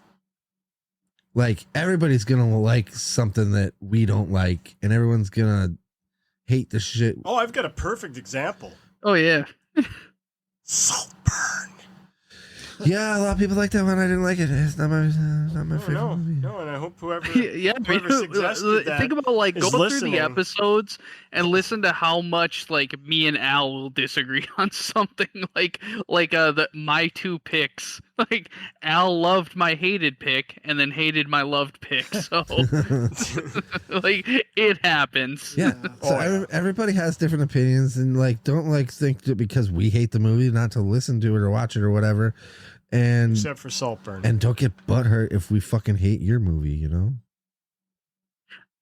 Like everybody's gonna like something that we don't like, and everyone's gonna hate the shit. Oh, I've got a perfect example. Oh yeah. Saltburn. Yeah, a lot of people like that one. I didn't like it. It's not my favorite No, movie. no, and I hope whoever Yeah, whoever suggested that think about like is go through listening. the episodes and listen to how much like me and Al will disagree on something like my two picks. Like Al loved my hated pick and then hated my loved pick. So like it happens. Yeah. So Oh, yeah. everybody has different opinions, and like don't like think that because we hate the movie not to listen to it or watch it or whatever. And except for Saltburn. and don't get butthurt if we fucking hate your movie, you know?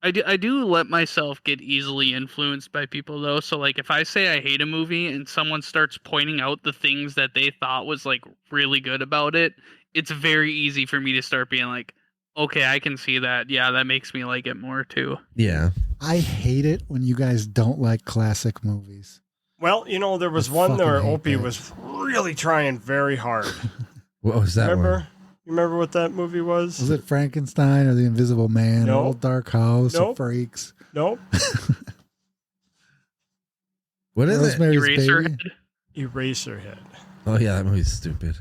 I do let myself get easily influenced by people though. So like if I say I hate a movie and someone starts pointing out the things that they thought was like really good about it, it's very easy for me to start being like, okay, I can see that. Yeah, that makes me like it more too. Yeah. I hate it when you guys don't like classic movies. Well, you know, there was I one fucking where hate Opie that. was really trying very hard. What was that Remember? one? You remember what that movie was? Was it Frankenstein or The Invisible Man? Nope. Or Old Dark House Nope. or Freaks? Nope. What is it? Rosemary's Baby? Eraserhead. Eraserhead. Oh yeah, that movie's stupid.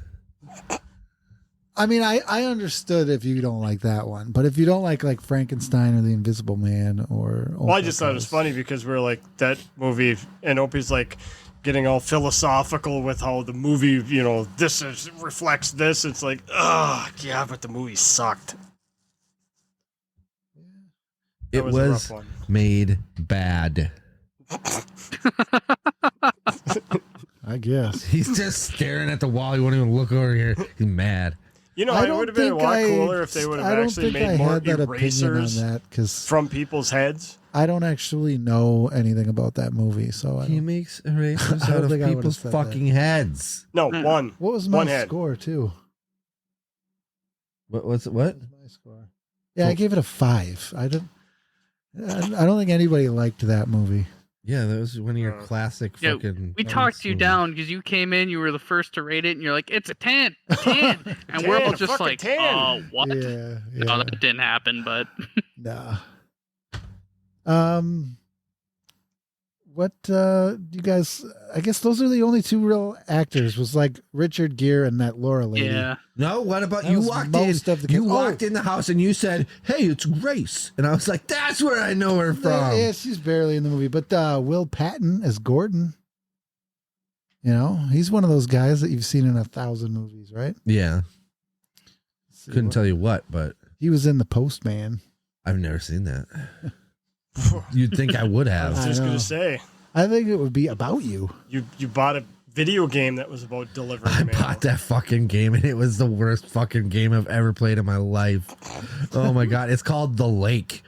I mean, I understood if you don't like that one, but if you don't like Frankenstein or The Invisible Man or Old Well, I Dark just thought it was House- funny because we're like that movie, and Opie's like getting all philosophical with how the movie, you know, reflects this. It's like, ugh, yeah, but the movie sucked. That It a was rough one. made bad. I guess. He's just staring at the wall. He won't even look over here. He's mad. You know, I it don't would have been a think lot I- cooler if they would I have don't actually think I made more had that opinion on erasers that because from people's heads. I don't actually know anything about that movie. So I He don't, makes erasers I don't out of think I would've people's said fucking heads. No, one. what was One my head. score too? What? What was my score? Yeah, I gave it a 5. I didn't. I don't think anybody liked that movie. Yeah, that was one of your classic Yeah, fucking. we talked you movies. down because you came in, you were the first to rate it, and you're like, it's a 10, 10. And we're 10, all a just fucking like, 10. oh, what? Yeah, No, yeah. that didn't happen, but Nah. What you guys? I guess those are the only two real actors. Was like Richard Gere and that Laura lady. yeah. No, what about That you was walked in? most of the You cast. walked in the house and you said, "Hey, it's Grace," and I was like, "That's where I know her from." Yeah, she's barely in the movie, but Will Patton as Gordon. You know, he's one of those guys that you've seen in 1,000 movies, right? Yeah, Let's see, couldn't tell you what, but He was in The Postman. I've never seen that. You'd think I would I was have. just I know. gonna say, I think it would be about you. you bought a video game that was about delivering I mail. bought that fucking game and it was the worst fucking game I've ever played in my life. Oh my god, it's called The Lake.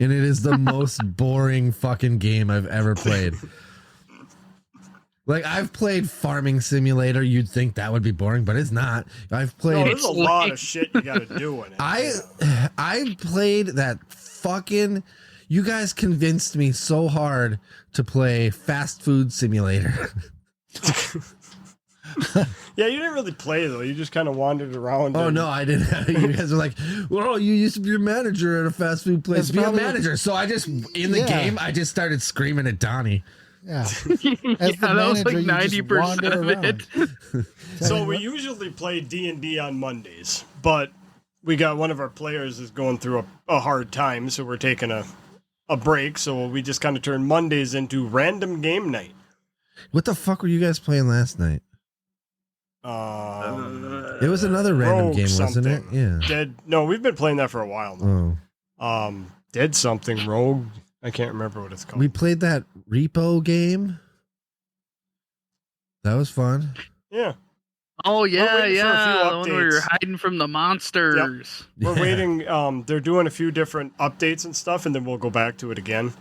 And it is the most boring fucking game I've ever played. Like, I've played Farming Simulator. You'd think that would be boring, but it's not. I've No, played there's a lot of shit you gotta do in it. I played that fucking. You guys convinced me so hard to play Fast Food Simulator. Yeah, you didn't really play though. You just kind of wandered around. Oh and- no, I didn't. You guys were like, "Well, you used to be a manager at a fast food place. That's Be a probably- manager." So I just in the Yeah. game, I just started screaming at Donnie. Yeah. Yeah, that was like manager, you just 90% wander of it. around. So we usually play D&D on Mondays, but we got one of our players is going through a hard time, so we're taking a break. So we just kind of turned Mondays into random game night. What the fuck were you guys playing last night? It was another random Rogue game, wasn't it? something. Yeah. Dead. No, we've been playing that for a while now. Oh, Dead something Rogue. I can't remember what it's called. we played that repo game. That was fun. Yeah, Oh, yeah, waiting for a few yeah. The one where you're updates. hiding from the monsters. we're Yeah. waiting. They're doing a few different updates and stuff, and then we'll go back to it again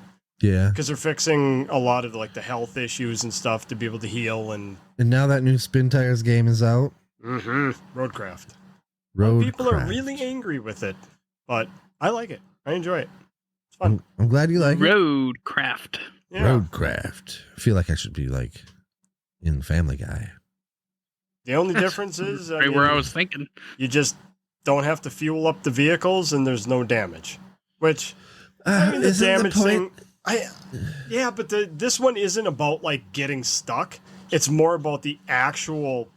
Yeah. because they're fixing a lot of like the health issues and stuff to be able to heal and And now that new Spin Tires game is out. Roadcraft. Road. People are really angry with it, but I like it. I enjoy it. It's fun. I'm glad you like it. Roadcraft. Yeah. Roadcraft. I feel like I should be like in Family Guy. The only difference is Right where I was thinking. you just don't have to fuel up the vehicles, and there's no damage. Which I mean, the Isn't damage the point? thing. Yeah, but this one isn't about like getting stuck. It's more about the actual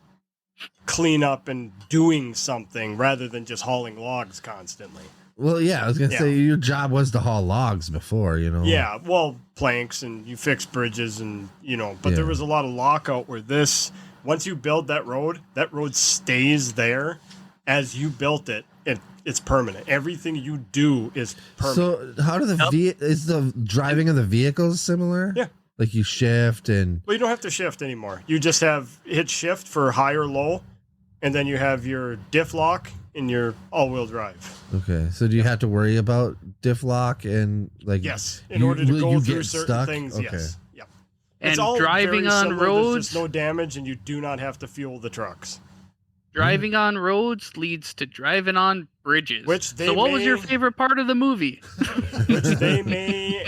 cleanup and doing something rather than just hauling logs constantly. Well, yeah, I was gonna Yeah. say your job was to haul logs before, you know. Yeah, well, planks and you fix bridges and but Yeah. there was a lot of lockout where once you build that road stays there as you built it. It's permanent. Everything you do is permanent. So how do is the driving of the vehicles similar? Yeah. Like you shift and Well, you don't have to shift anymore. You just hit shift for high or low, and then you have your diff lock and your all-wheel drive. okay. So do you have to worry about diff lock and like Yes, in order to will go you through get certain stuck? things. Okay. Yes, yep. And all driving very on similar. There's roads, just no damage, and you do not have to fuel the trucks. driving on roads leads to driving on bridges. Which they so what was your may- favorite part of the movie? Which they may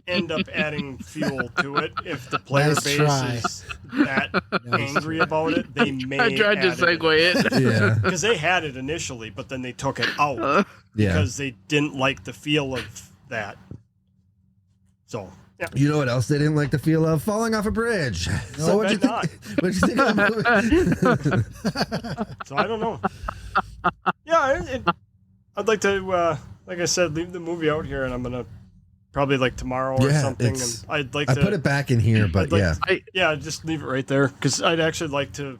end up adding fuel to it if the player Nice base try. is that angry about it. They may. I tried to segue it. Yeah. because they had it initially, but then they took it out Yeah. because they didn't like the feel of that. So yeah, You know what else they didn't like the feel of? Falling off a bridge. So what'd you bet think? What'd you think of the movie? so I don't know. Yeah, I'd like to, like I said, leave the movie out here, and I'm gonna probably like tomorrow or Yeah, something. And it's- I'd like I to. put it back in here, but I'd like yeah. Yeah, just leave it right there because I'd actually like to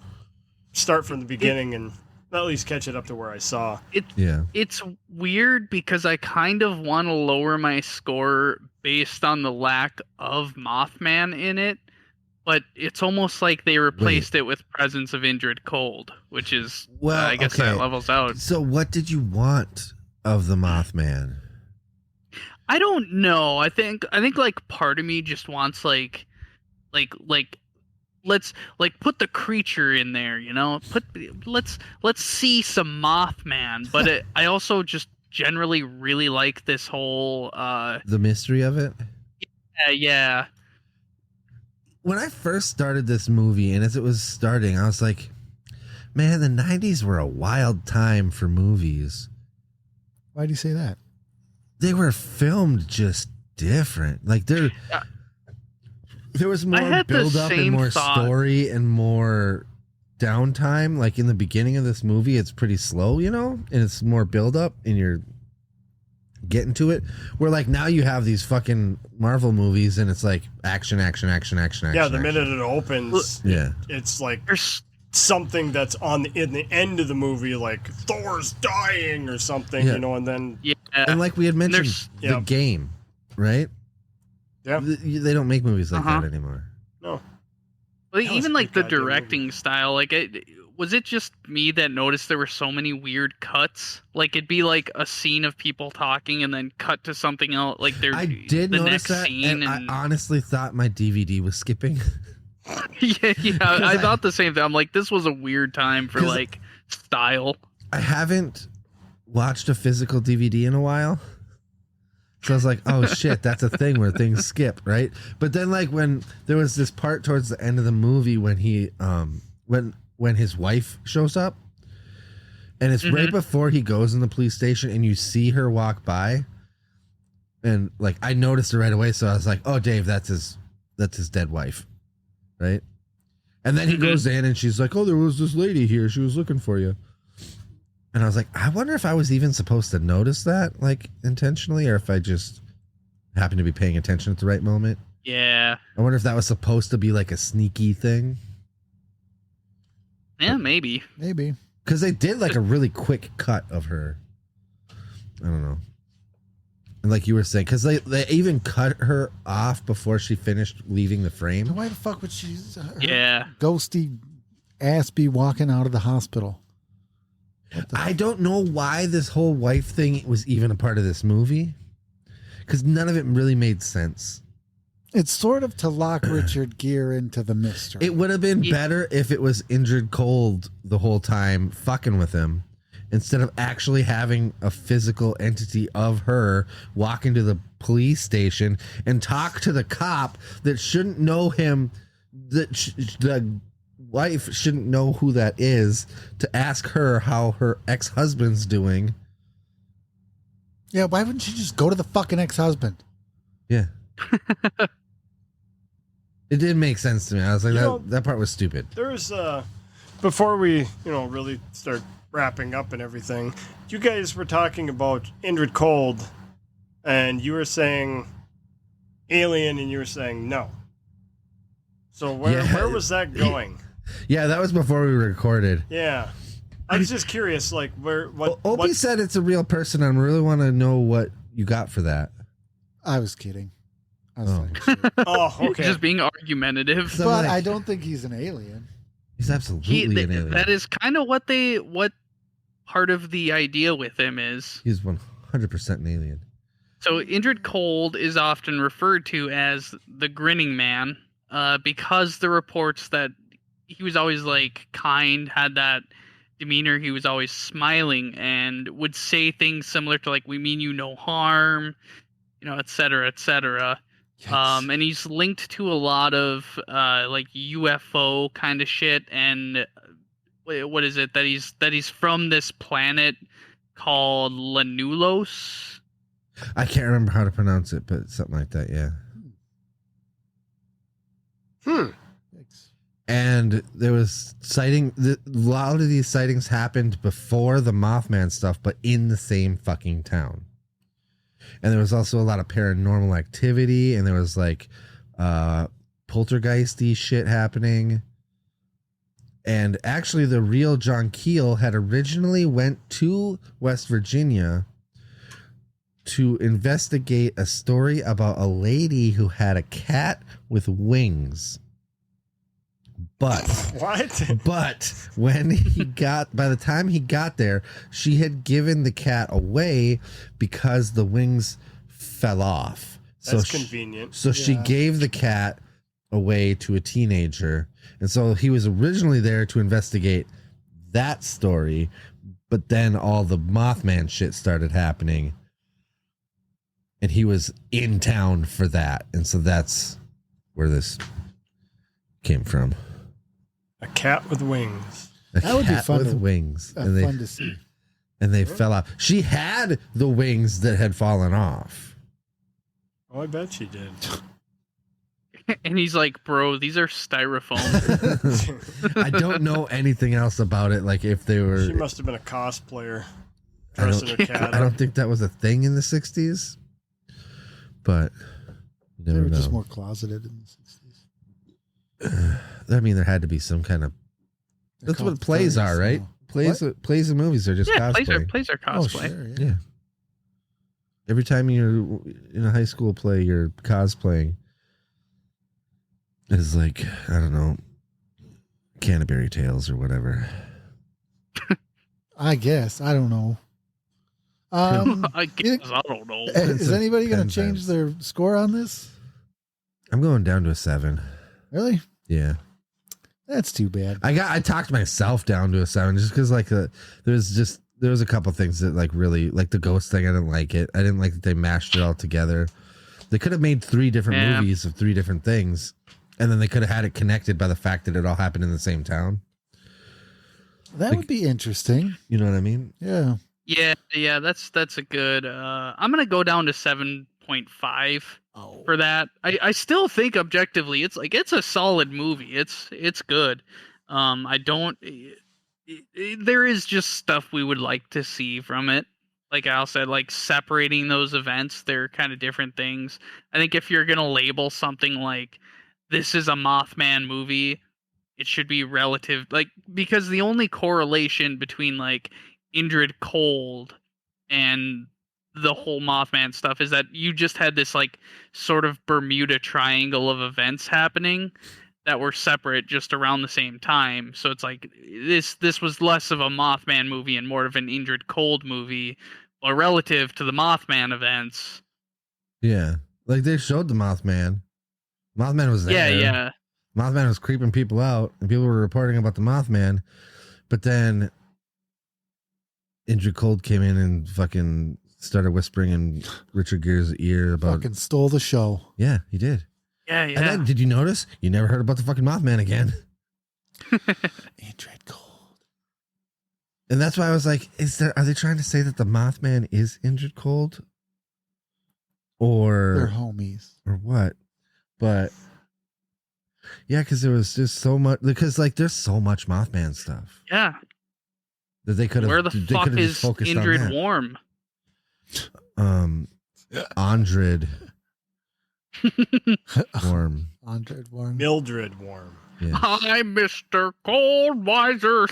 start from the beginning and at least catch it up to where I saw. Yeah. It's weird because I kind of want to lower my score based on the lack of Mothman in it, but it's almost like they replaced it with Presence of Indrid Cold, which is, Well, I guess okay. that levels out. So what did you want of the Mothman? I don't know. I think like part of me just wants like let's like put the creature in there, you know? Let's see some Mothman, but I also just generally really like this whole The mystery of it. yeah. When I first started this movie, and as it was starting, I was like, man, the 90s were a wild time for movies. Why do you say that? They were filmed just different. Like there was more had the build up and same more thought. story and more downtime. Like in the beginning of this movie, it's pretty slow, you know, and it's more build up and you're getting to it. Where like now you have these fucking Marvel movies and it's like action. Yeah, the action. minute it opens, Yeah. it's like There's something that's in the end of the movie, like Thor's dying or something, Yeah. you know, and then And like we had mentioned, There's- the yeah. game, right? yeah, They don't make movies like Uh-huh. that anymore. no, Well, That was even a like good the goddamn movie. directing style, like was it just me that noticed there were so many weird cuts? Like it'd be like a scene of people talking and then cut to something else. Like there, I did the notice next that, scene, and I honestly thought my DVD was skipping. yeah, I I- thought the same thing. I'm like, this was a weird time for 'Cause- like style. I haven't watched a physical DVD in a while. So I was like, oh shit, that's a thing where things skip, right? But then like when there was this part towards the end of the movie when he when his wife shows up and it's right before he goes in the police station and you see her walk by and like I noticed it right away, so I was like, oh Dave, that's his dead wife. Right? And then he goes in and she's like, oh, there was this lady here, she was looking for you. And I was like, I wonder if I was even supposed to notice that, like, intentionally, or if I just happened to be paying attention at the right moment. Yeah, I wonder if that was supposed to be, like, a sneaky thing. yeah, maybe. Maybe. Because they did, like, a really quick cut of her. I don't know. And like you were saying, because they even cut her off before she finished leaving the frame. Why the fuck would she? Her Yeah, ghosty ass be walking out of the hospital? I don't know why this whole wife thing was even a part of this movie. Because none of it really made sense. It's sort of to lock Richard Gere into the mystery. It would have been better if it was injured cold the whole time fucking with him instead of actually having a physical entity of her walk into the police station and talk to the cop that shouldn't know him, that the wife shouldn't know who that is, to ask her how her ex-husband's doing. Yeah, why wouldn't she just go to the fucking ex-husband? Yeah. It did make sense to me. I was like, You know- that part was stupid. There's before we really start wrapping up and everything, you guys were talking about Indrid Cold, and you were saying Alien, and you were saying no. So where was that going? Yeah, that was before we recorded. Yeah, I was just curious, like Opie said it's a real person. I really want to know what you got for that. I was kidding. I was Oh. talking shit. Oh, okay. just being argumentative. So But like, I don't think he's an alien. he's absolutely an alien. That is kind of what part of the idea with him is. He's 100% an alien. So Indrid Cold is often referred to as the grinning man, because the reports that he was always like kind, had that demeanor, he was always smiling and would say things similar to like, we mean you no harm, et cetera, et cetera. And he's linked to a lot of like UFO kind of shit, and what is it that he's from this planet called Lanulos? I can't remember how to pronounce it, but something like that, yeah. Thanks. And there was a lot of these sightings happened before the Mothman stuff, but in the same fucking town. And there was also a lot of paranormal activity, and there was like poltergeisty shit happening. And actually, the real John Keel had originally went to West Virginia to investigate a story about a lady who had a cat with wings. But What? when by the time he got there, she had given the cat away because the wings fell off. That's convenient. So she Yeah. gave the cat away to a teenager. And so he was originally there to investigate that story. But then all the Mothman shit started happening. And he was in town for that. And so that's where this came from. A cat with wings. A That would be cat fun with to- wings. Fun to see. And they fell off. She had the wings that had fallen off. Oh, I bet she did. And he's like, bro, these are styrofoam. I don't know anything else about it. Like if they were. She must have been a cosplayer. I Dressing her don't, cat I up. don't think that was a thing in the 60s. But you They never were know. just more closeted in the 60s. I mean, there had to be some kind of. They're That's what called plays furries are, right? now. Plays and movies are just Yeah, cosplay. plays are Oh, cosplay. sure. Yeah. Yeah. Every time you're in a high school play, you're cosplaying. Is like, I don't know, Canterbury Tales or whatever. I guess. I don't know. I guess, I don't know. Is anybody going to Pen change times. their score on this? I'm going down to a 7. Really? Yeah. That's too bad. I talked myself down to a 7 just because like there was a couple things that like really like the ghost thing. I didn't like it. I didn't like that they mashed it all together. They could have made 3 different Yeah. movies of 3 different things, and then they could have had it connected by the fact that it all happened in the same town. That Like- would be interesting. You know what I mean? Yeah. Yeah, that's a good. I'm gonna go down to 7.5 Oh. for that. I still think objectively, it's a solid movie. It's good. I don't. There is just stuff we would like to see from it. Like Al said, like separating those events, they're kind of different things. I think if you're gonna label something like this is a Mothman movie, it should be relative, like, because the only correlation between like Indrid Cold and the whole Mothman stuff is that you just had this like sort of Bermuda Triangle of events happening that were separate just around the same time. So it's like this was less of a Mothman movie and more of an Indrid Cold movie, or relative to the Mothman events. Yeah. Like they showed the Mothman. Mothman was there. Yeah. Mothman was creeping people out, and people were reporting about the Mothman. But then Indrid Cold came in and fucking started whispering in Richard Gere's ear about. Fucking stole the show. Yeah, he did. Yeah. And then, did you notice? You never heard about the fucking Mothman again. Indrid Cold. And that's why I was like, are they trying to say that the Mothman is Indrid Cold? They're Or homies. what? But yeah, because there was just so much, because like there's so much Mothman stuff Yeah. that they could have. Where the fuck is Indrid Warm? Warm? Andrid Warm. Andred Warren. Mildred Worm. Yeah. I'm Mr. Coldweiser.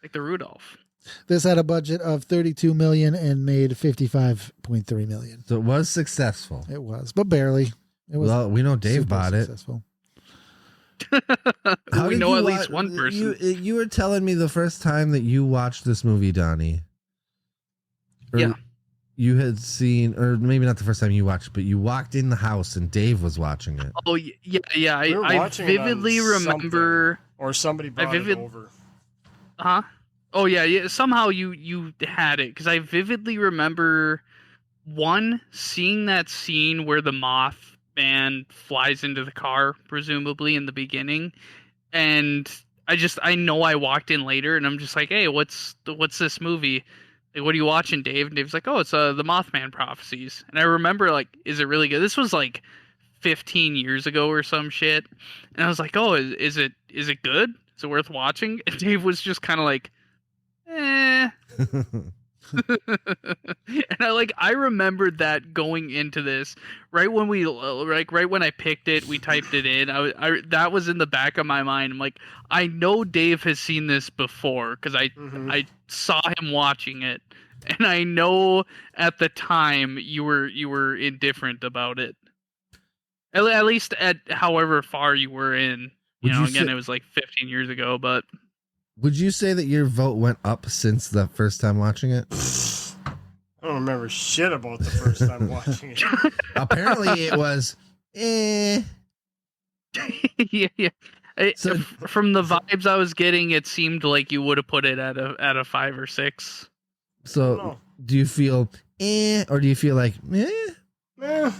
Like the Rudolph. This had a budget of 32 million and made 55.3 million. So it was successful. It was, but barely. It was. Well, we know Dave super bought it. successful. How We did know you at least wa- one person. You were telling me the first time that you watched this movie, Donnie. Or Yeah. You had seen, or maybe not the first time you watched, but you walked in the house and Dave was watching it. Oh yeah. We were I watching it on vividly remember. Or somebody brought vivid- it over. Huh? Oh yeah. Somehow you had it, because I vividly remember seeing that scene where the Mothman flies into the car, presumably in the beginning, and I know I walked in later and I'm just like, hey, what's this movie? Like, what are you watching, Dave? And Dave's like, oh, it's the Mothman Prophecies. And I remember, like, is it really good? This was like 15 years ago or some shit. And I was like, oh, is it good? Is it worth watching? And Dave was just kind of like, eh. And I remembered that going into this, right when I picked it, we typed it in. I that was in the back of my mind. I'm like, I know Dave has seen this before because Mhm. I saw him watching it, and I know at the time you were indifferent about it. At least at however far you were in. Would you Again, say- it was like 15 years ago, but Would you say that your vote went up since the first time watching it? I don't remember shit about the first time watching it. Apparently it was, yeah. So- From the vibes I was getting, it seemed like you would have put it at a 5 or 6. So No. do you feel or do you feel like The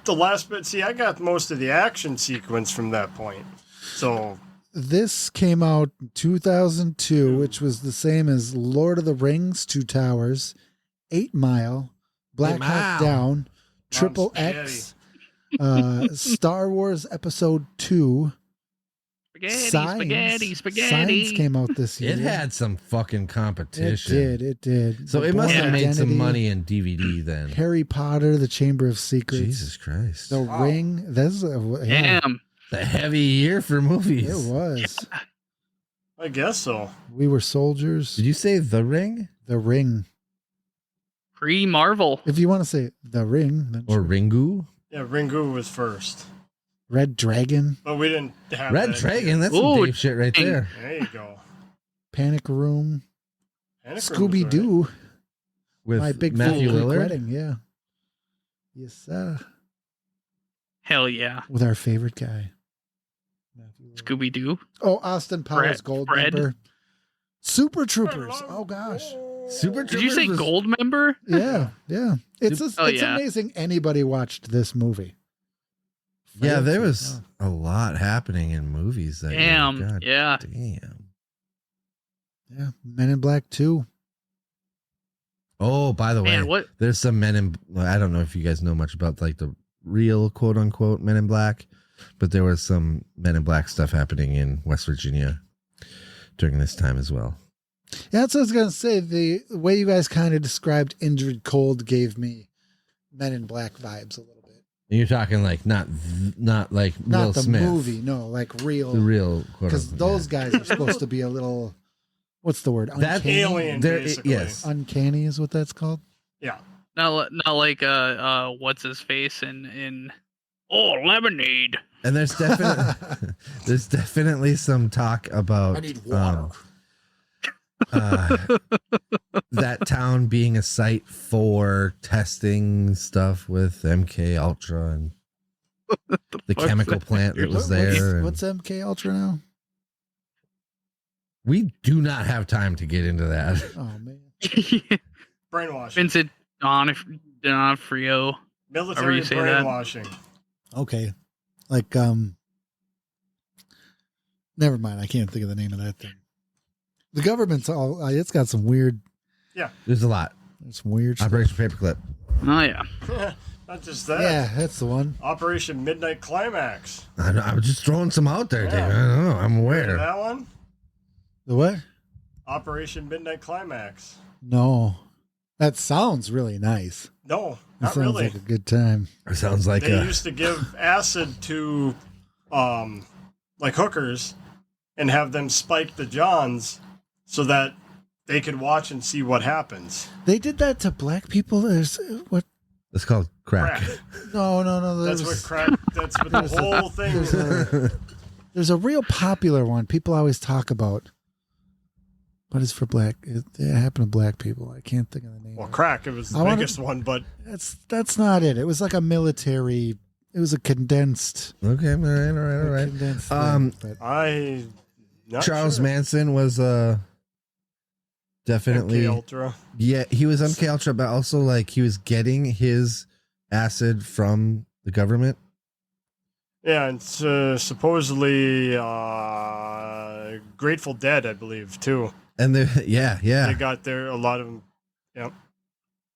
last bit. See, I got most of the action sequence from that point. So This came out in 2002, which was the same as Lord of the Rings, Two Towers, 8 Mile, Black Hawk Mile. Down, Triple X, Star Wars Episode 2, Signs came out this year. it had some fucking It competition? did. So The it must Bourne have made some Identity, money in DVD then. Harry Potter, The Chamber of Secrets, Jesus Christ. The Wow. Ring. That's yeah, Damn. The heavy year for movies. it was. I guess so. We Were Soldiers, Did you say The Ring The Ring. Pre-Marvel. If you want to say The Ring, then or sure. Ringu? Yeah, Ringu was first, Red Dragon, but we didn't have Red that. Dragon. That's some Ooh, Dave shit right dang. there. There you go. Panic Room, Panic Room was Scooby Doo, alright. With My Big Matthew Fat Greek Lillard. Wedding. Yeah. Yes, sir. Hell yeah. With our favorite guy. Matthew Lillard. Scooby Doo. Oh, Austin Powers Gold Fred. member. Super Troopers. Oh gosh. Super Did you say Troopers was- gold member? Yeah, yeah. It's Oh, it's yeah. amazing anybody watched this movie. Yeah, there was a lot happening in movies that Damn. year. God Yeah. damn. Yeah, Men in Black 2. Oh, by the way, Man, what? there's some Men in. Well, I don't know if you guys know much about like the real quote unquote Men in Black, but there was some Men in Black stuff happening in West Virginia during this time as well. Yeah, that's what I was gonna say. The way you guys kind of described Indrid Cold gave me Men in Black vibes a little bit. And you're talking like not like Not Will the Smith, movie, no, like the real. real quote Because unquote, those guys are supposed to be a little. What's the word? That- Uncanny. Alien, There- basically. yes. Uncanny is what that's called. Yeah. Not like what's his face in lemonade. And there's definitely some talk about that town being a site for testing stuff with MK Ultra and the fuck's chemical that? plant that was there. and What's MK Ultra now? we do not have time to get into that. Oh man. Brainwashing. Vincent D'Onofrio. Military you say that. brainwashing. Okay. Like never mind. I can't think of the name of that thing. The government's all it's got some weird There's a lot. some weird stuff. Operation Paperclip. Oh yeah. Not just that. Yeah, that's the one. Operation Midnight Climax. I'm just throwing some out there, Yeah. Dave. I don't know. I'm Heard of aware. that one? The what? Operation Midnight Climax. No. That sounds really nice. No, That not sounds really. like a good time. It sounds like They used to give acid to like hookers and have them spike the johns so that they could watch and see what happens. They did that to black people. There's what? it's called crack. Crack. No. That's what crack. That's what the whole thing There's is. there's a real popular one people always talk about, but it's for black. It happened to black people. I can't think of the name. Well, of it. crack. It was the I wanna- biggest one, but That's not it. It was like a military. It was a condensed. Okay, all right. Condensed Um, thing, but I. Not Charles sure. Manson was definitely MK Ultra. yeah, he was MK Ultra, but also like he was getting his acid from the government. Yeah, and supposedly Grateful Dead, I believe, too. And they They got there. A lot of them. Yep.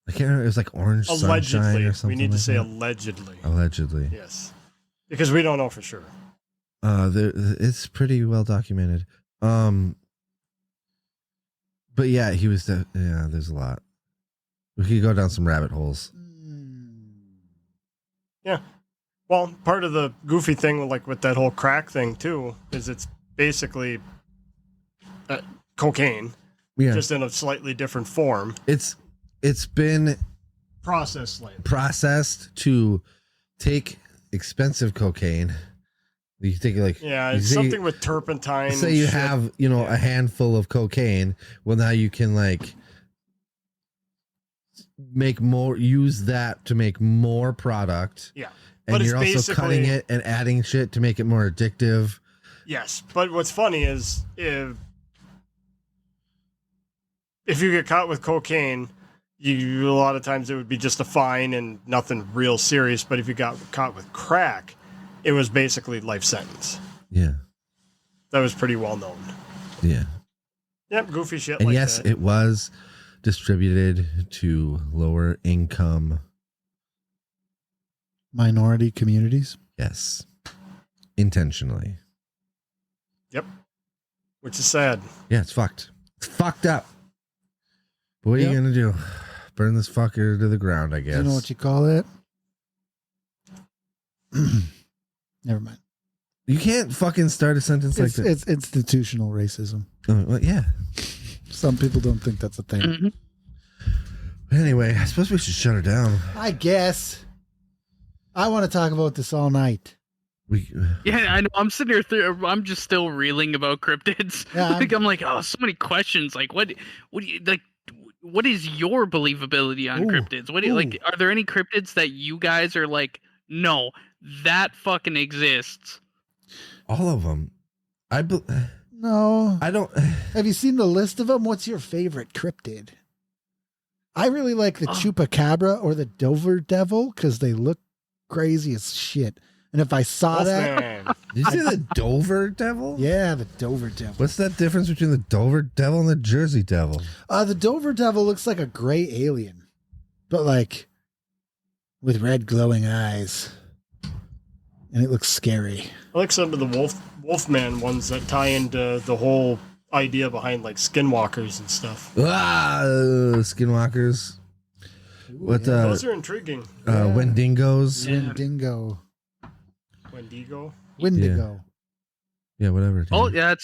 I can't remember. It was like Orange Sunshine Allegedly. or something. We need to like say that. allegedly. Allegedly. Yes. Because we don't know for sure. It's pretty well documented. But yeah, he was. There's a lot. We could go down some rabbit holes. Well, part of the goofy thing, like with that whole crack thing too, is it's basically cocaine, Yeah, just in a slightly different form. it's been Processed slightly. processed to take expensive cocaine. You take like Yeah, you it's say- something with turpentine. Say and you shit. have a handful of cocaine. Well, now you can like make more. Use that to make more product. Yeah. And But you're it's also cutting basically- it and adding shit to make it more addictive. Yes, but what's funny is if you get caught with cocaine, a lot of times it would be just a fine and nothing real serious. But if you got caught with crack, it was basically life sentence. Yeah. That was pretty well known. Yeah. Yep, goofy shit And like yes, that. it was distributed to lower income. Minority communities. Yes. Intentionally. Yep. Which is sad. Yeah, it's fucked. It's fucked up. But what are you gonna do? Burn this fucker to the ground, I guess. You know what you call it? Never mind. You can't fucking start a sentence like that. It's institutional racism. Oh, well, yeah. Some people don't think that's a thing. Mhm. Anyway, I suppose we should shut her down. I guess. I want to talk about this all night. Yeah, I know. I'm sitting here. I'm just still reeling about cryptids. Yeah, I'm like, oh, so many questions. Like, what do you like? What is your believability on Ooh, cryptids? What do you, like? Are there any cryptids that you guys are like, no, that fucking exists? All of them. No. I don't. Have you seen the list of them? What's your favorite cryptid? I really like the chupacabra or the Dover Devil because they look crazy as shit. And if I saw that, Wolfman. Did you say the Dover Devil? yeah, the Dover Devil. What's that difference between the Dover Devil and the Jersey Devil? The Dover Devil looks like a gray alien, but like with red glowing eyes, and it looks scary. I like some of the Wolfman ones that tie into the whole idea behind like skinwalkers and stuff. Skinwalkers. What Those are intriguing. Wendigos? Yeah. Wendigo. Wendigo. Wendigo. Yeah, whatever. Oh, yeah,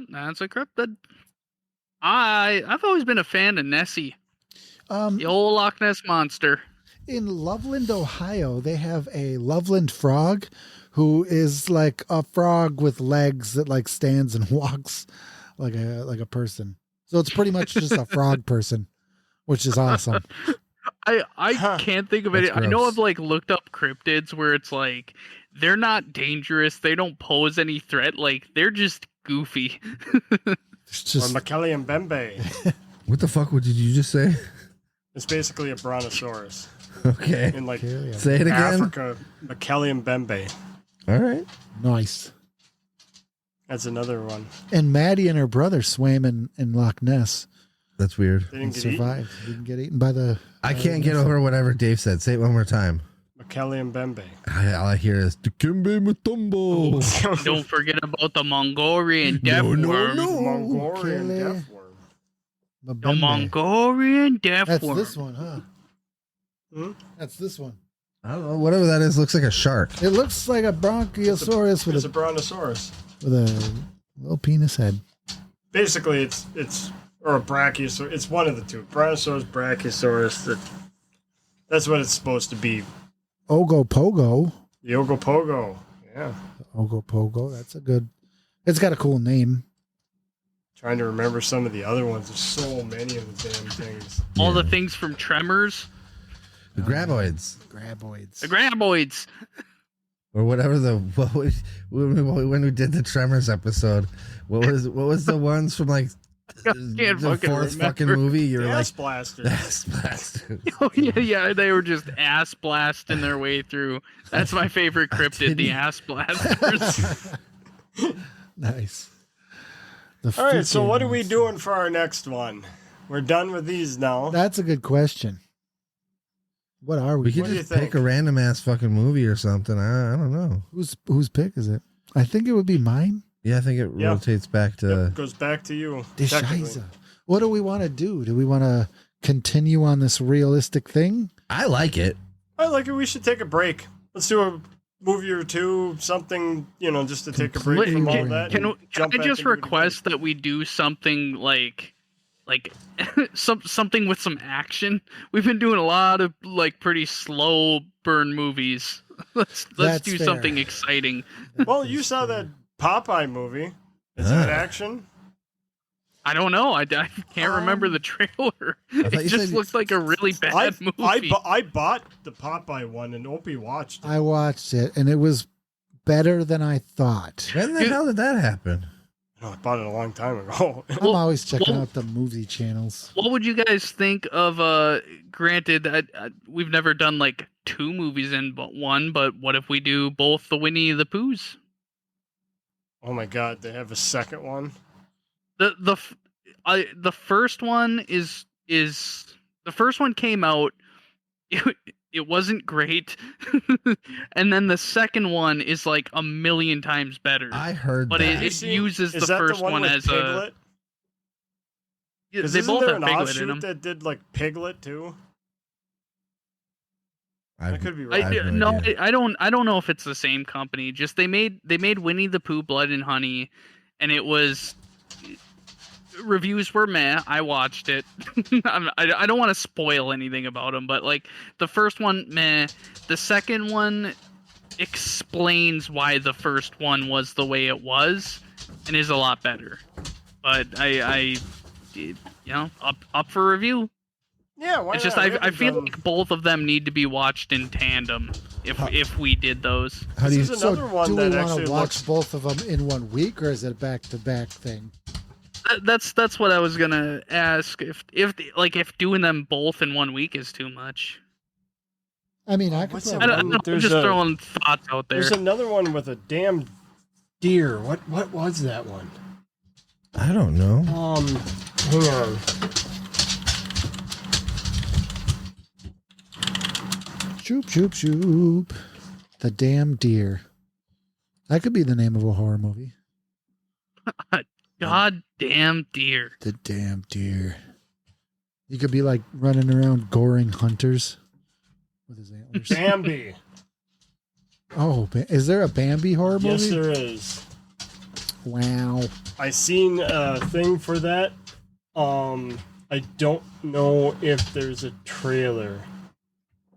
that's a cryptid. I've always been a fan of Nessie, the old Loch Ness monster. In Loveland, Ohio, they have a Loveland frog who is like a frog with legs that like stands and walks like a person. So it's pretty much just a frog person, which is awesome. I can't think of any. That's I know gross. I've like looked up cryptids where it's like they're not dangerous, they don't pose any threat, like they're just goofy. It's Or just Macaulay Bembe. What the fuck? What did you just say? It's basically a brontosaurus Okay. in like Yeah. Say it again. Africa. Macaulay Bembe. All right. nice. That's another one. And Maddie and her brother swam in Loch Ness That's weird. They and didn't get eaten. survived. Didn't get eaten by the. I can't get over whatever Dave said. Say it one more time. Macaulay Bembe. All I hear is Dikembe Mutombo. Don't forget about the Mongolian death No, no, worm. no. Mongolian Kelly. death worm. The Mbembe. Mongolian death That's worm. this one, huh? Hmm? That's this one. I don't know. Whatever that is looks like a shark. It looks like a bronchiosaurus It's a with brontosaurus. a little penis head. Basically, it's or a brachiosaurus. It's one of the two. Brontosaurus, brachiosaurus. That's what it's supposed to be. Ogopogo. The Ogopogo. Yeah. Ogopogo. That's a good. It's got a cool name. Trying to remember some of the other ones. There's so many of the damn things. All the things from Tremors, The graboids. Graboids. the graboids. Or whatever when we did the Tremors episode, what was the ones from like I can't the fucking fourth remember. fucking movie? You're Gas like blasters. ass blasters. Oh yeah, they were just ass blasting their way through. That's my favorite cryptid, the ass blasters. Nice. All right, so what are we doing for our next one? We're done with these now. That's a good question. What are we? We could What do you just pick think? a random ass fucking movie or something. I don't know. Whose pick is it? I think it would be mine. Yeah, I think it Yeah. rotates back to. Yep, goes back to you. Die technically. Scheiße. What do we want to do? Do we want to continue on this realistic thing? I like it. I like it. We should take a break. Let's do a movie or two, something, just to take a break from all that. Can and I jump back just into it request that we do something like something with some action? We've been doing a lot of like pretty slow burn movies. Let's That's do fair. something exciting. again. Well, you saw that Popeye movie. Is that action? I don't know. I can't remember the trailer. thought It you just said- looked like a really bad movie. I bought the Popeye one and Opie watched it. I watched it and it was better than I thought. When the hell did that happen? No, I bought it a long time ago. I'm Well- always checking well- out the movie channels. What would you guys think of? Granted, we've never done like 2 movies in one, but what if we do both the Winnie the Poohs? Oh my god, they have a second one. The first one is the first one came out. It wasn't great, and then the second one is like a million times better. I heard But that. it uses Is the that first the one one with as Piglet? a. 'Cause They isn't both there have an Piglet in offshoot them. that did like Piglet too? I That could be I, right. have no, idea. I don't know if it's the same company. Just they made Winnie the Pooh Blood and Honey, and it was reviews were meh. I watched it. I don't want to spoil anything about them, but like the first one meh. The second one explains why the first one was the way it was, and is a lot better. But I you know, up for review. Yeah, why It's just not? We I haven't feel done- like both of them need to be watched in tandem if we did those. How do you? This is So another one do we that want actually to watch looks. both of them in one week, or is it a back-to-back thing? That's what I was gonna ask. If doing them both in 1 week is too much. I mean, I could What's probably... that I'm There's just a- throwing thoughts out there. There's another one with a damn deer. What was that one? I don't know. Hang on. Shoop, shoop, shoop. The damn deer. That could be the name of a horror movie. God damn deer. The damn deer. You could be like running around goring hunters with his antlers. Bambi. Oh, is there a Bambi horror movie? Yes, there is. Wow. I seen a thing for that. I don't know if there's a trailer.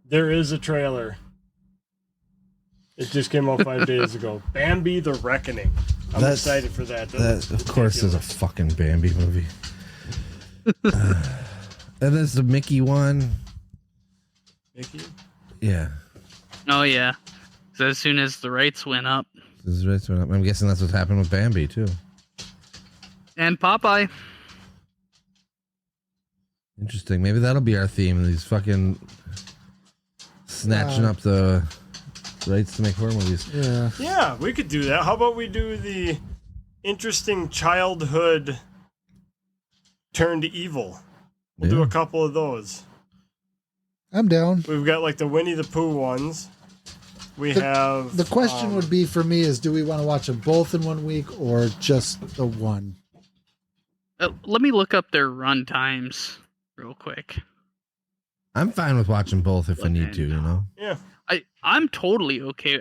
There is a trailer. It just came out 5 days ago. Bambi: The Reckoning. I'm That's- excited for that. That, of course, is a fucking Bambi movie. And there's the Mickey one. Mickey. Yeah. Oh yeah. 'Cause as soon as the rights went up, This is right. So I'm guessing that's what's happened with Bambi too. and Popeye. Interesting. Maybe that'll be our theme. These fucking snatching Wow. up the rights to make horror movies. Yeah. Yeah, we could do that. How about we do the interesting childhood turned evil? We'll do Yeah. a couple of those. I'm down. We've got like the Winnie the Pooh ones. We have The question would be for me is, do we want to watch them both in 1 week or just the one? Let me look up their run times real quick. I'm fine with watching both if we need to. You know. Yeah. I'm totally okay.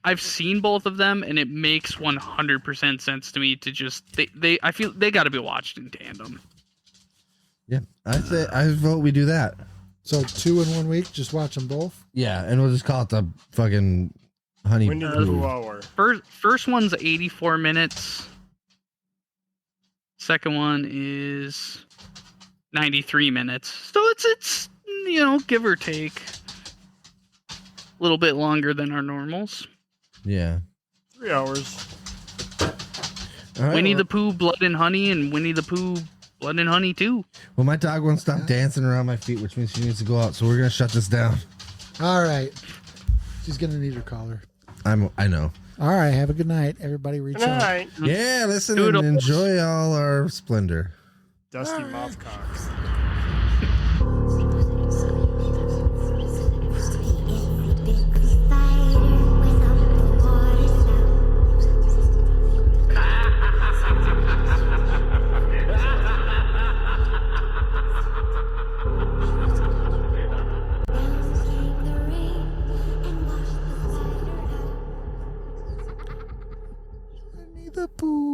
I've seen both of them, and it makes 100% sense to me to just I feel they got to be watched in tandem. Yeah. I vote we do that. So 2 in 1 week, just watch them both? Yeah, and we'll just call it the fucking Honey Winnie the Pooh. Pooh hour. First one's 84 minutes. Second one is 93 minutes. So it's give or take a little bit longer than our normals. Yeah. 3 hours. All right, Winnie well, the Pooh Blood and Honey and Winnie the Pooh Blood and Honey 2. well, my dog won't stop dancing around my feet, which means she needs to go out. So we're gonna shut this down. All right. She's going to need her collar. I know. All right. Have a good night. Everybody reach Good out. night, Yeah, listen Toodles. and enjoy all our splendor. Dusty Mouthcocks. Winnie the Pooh.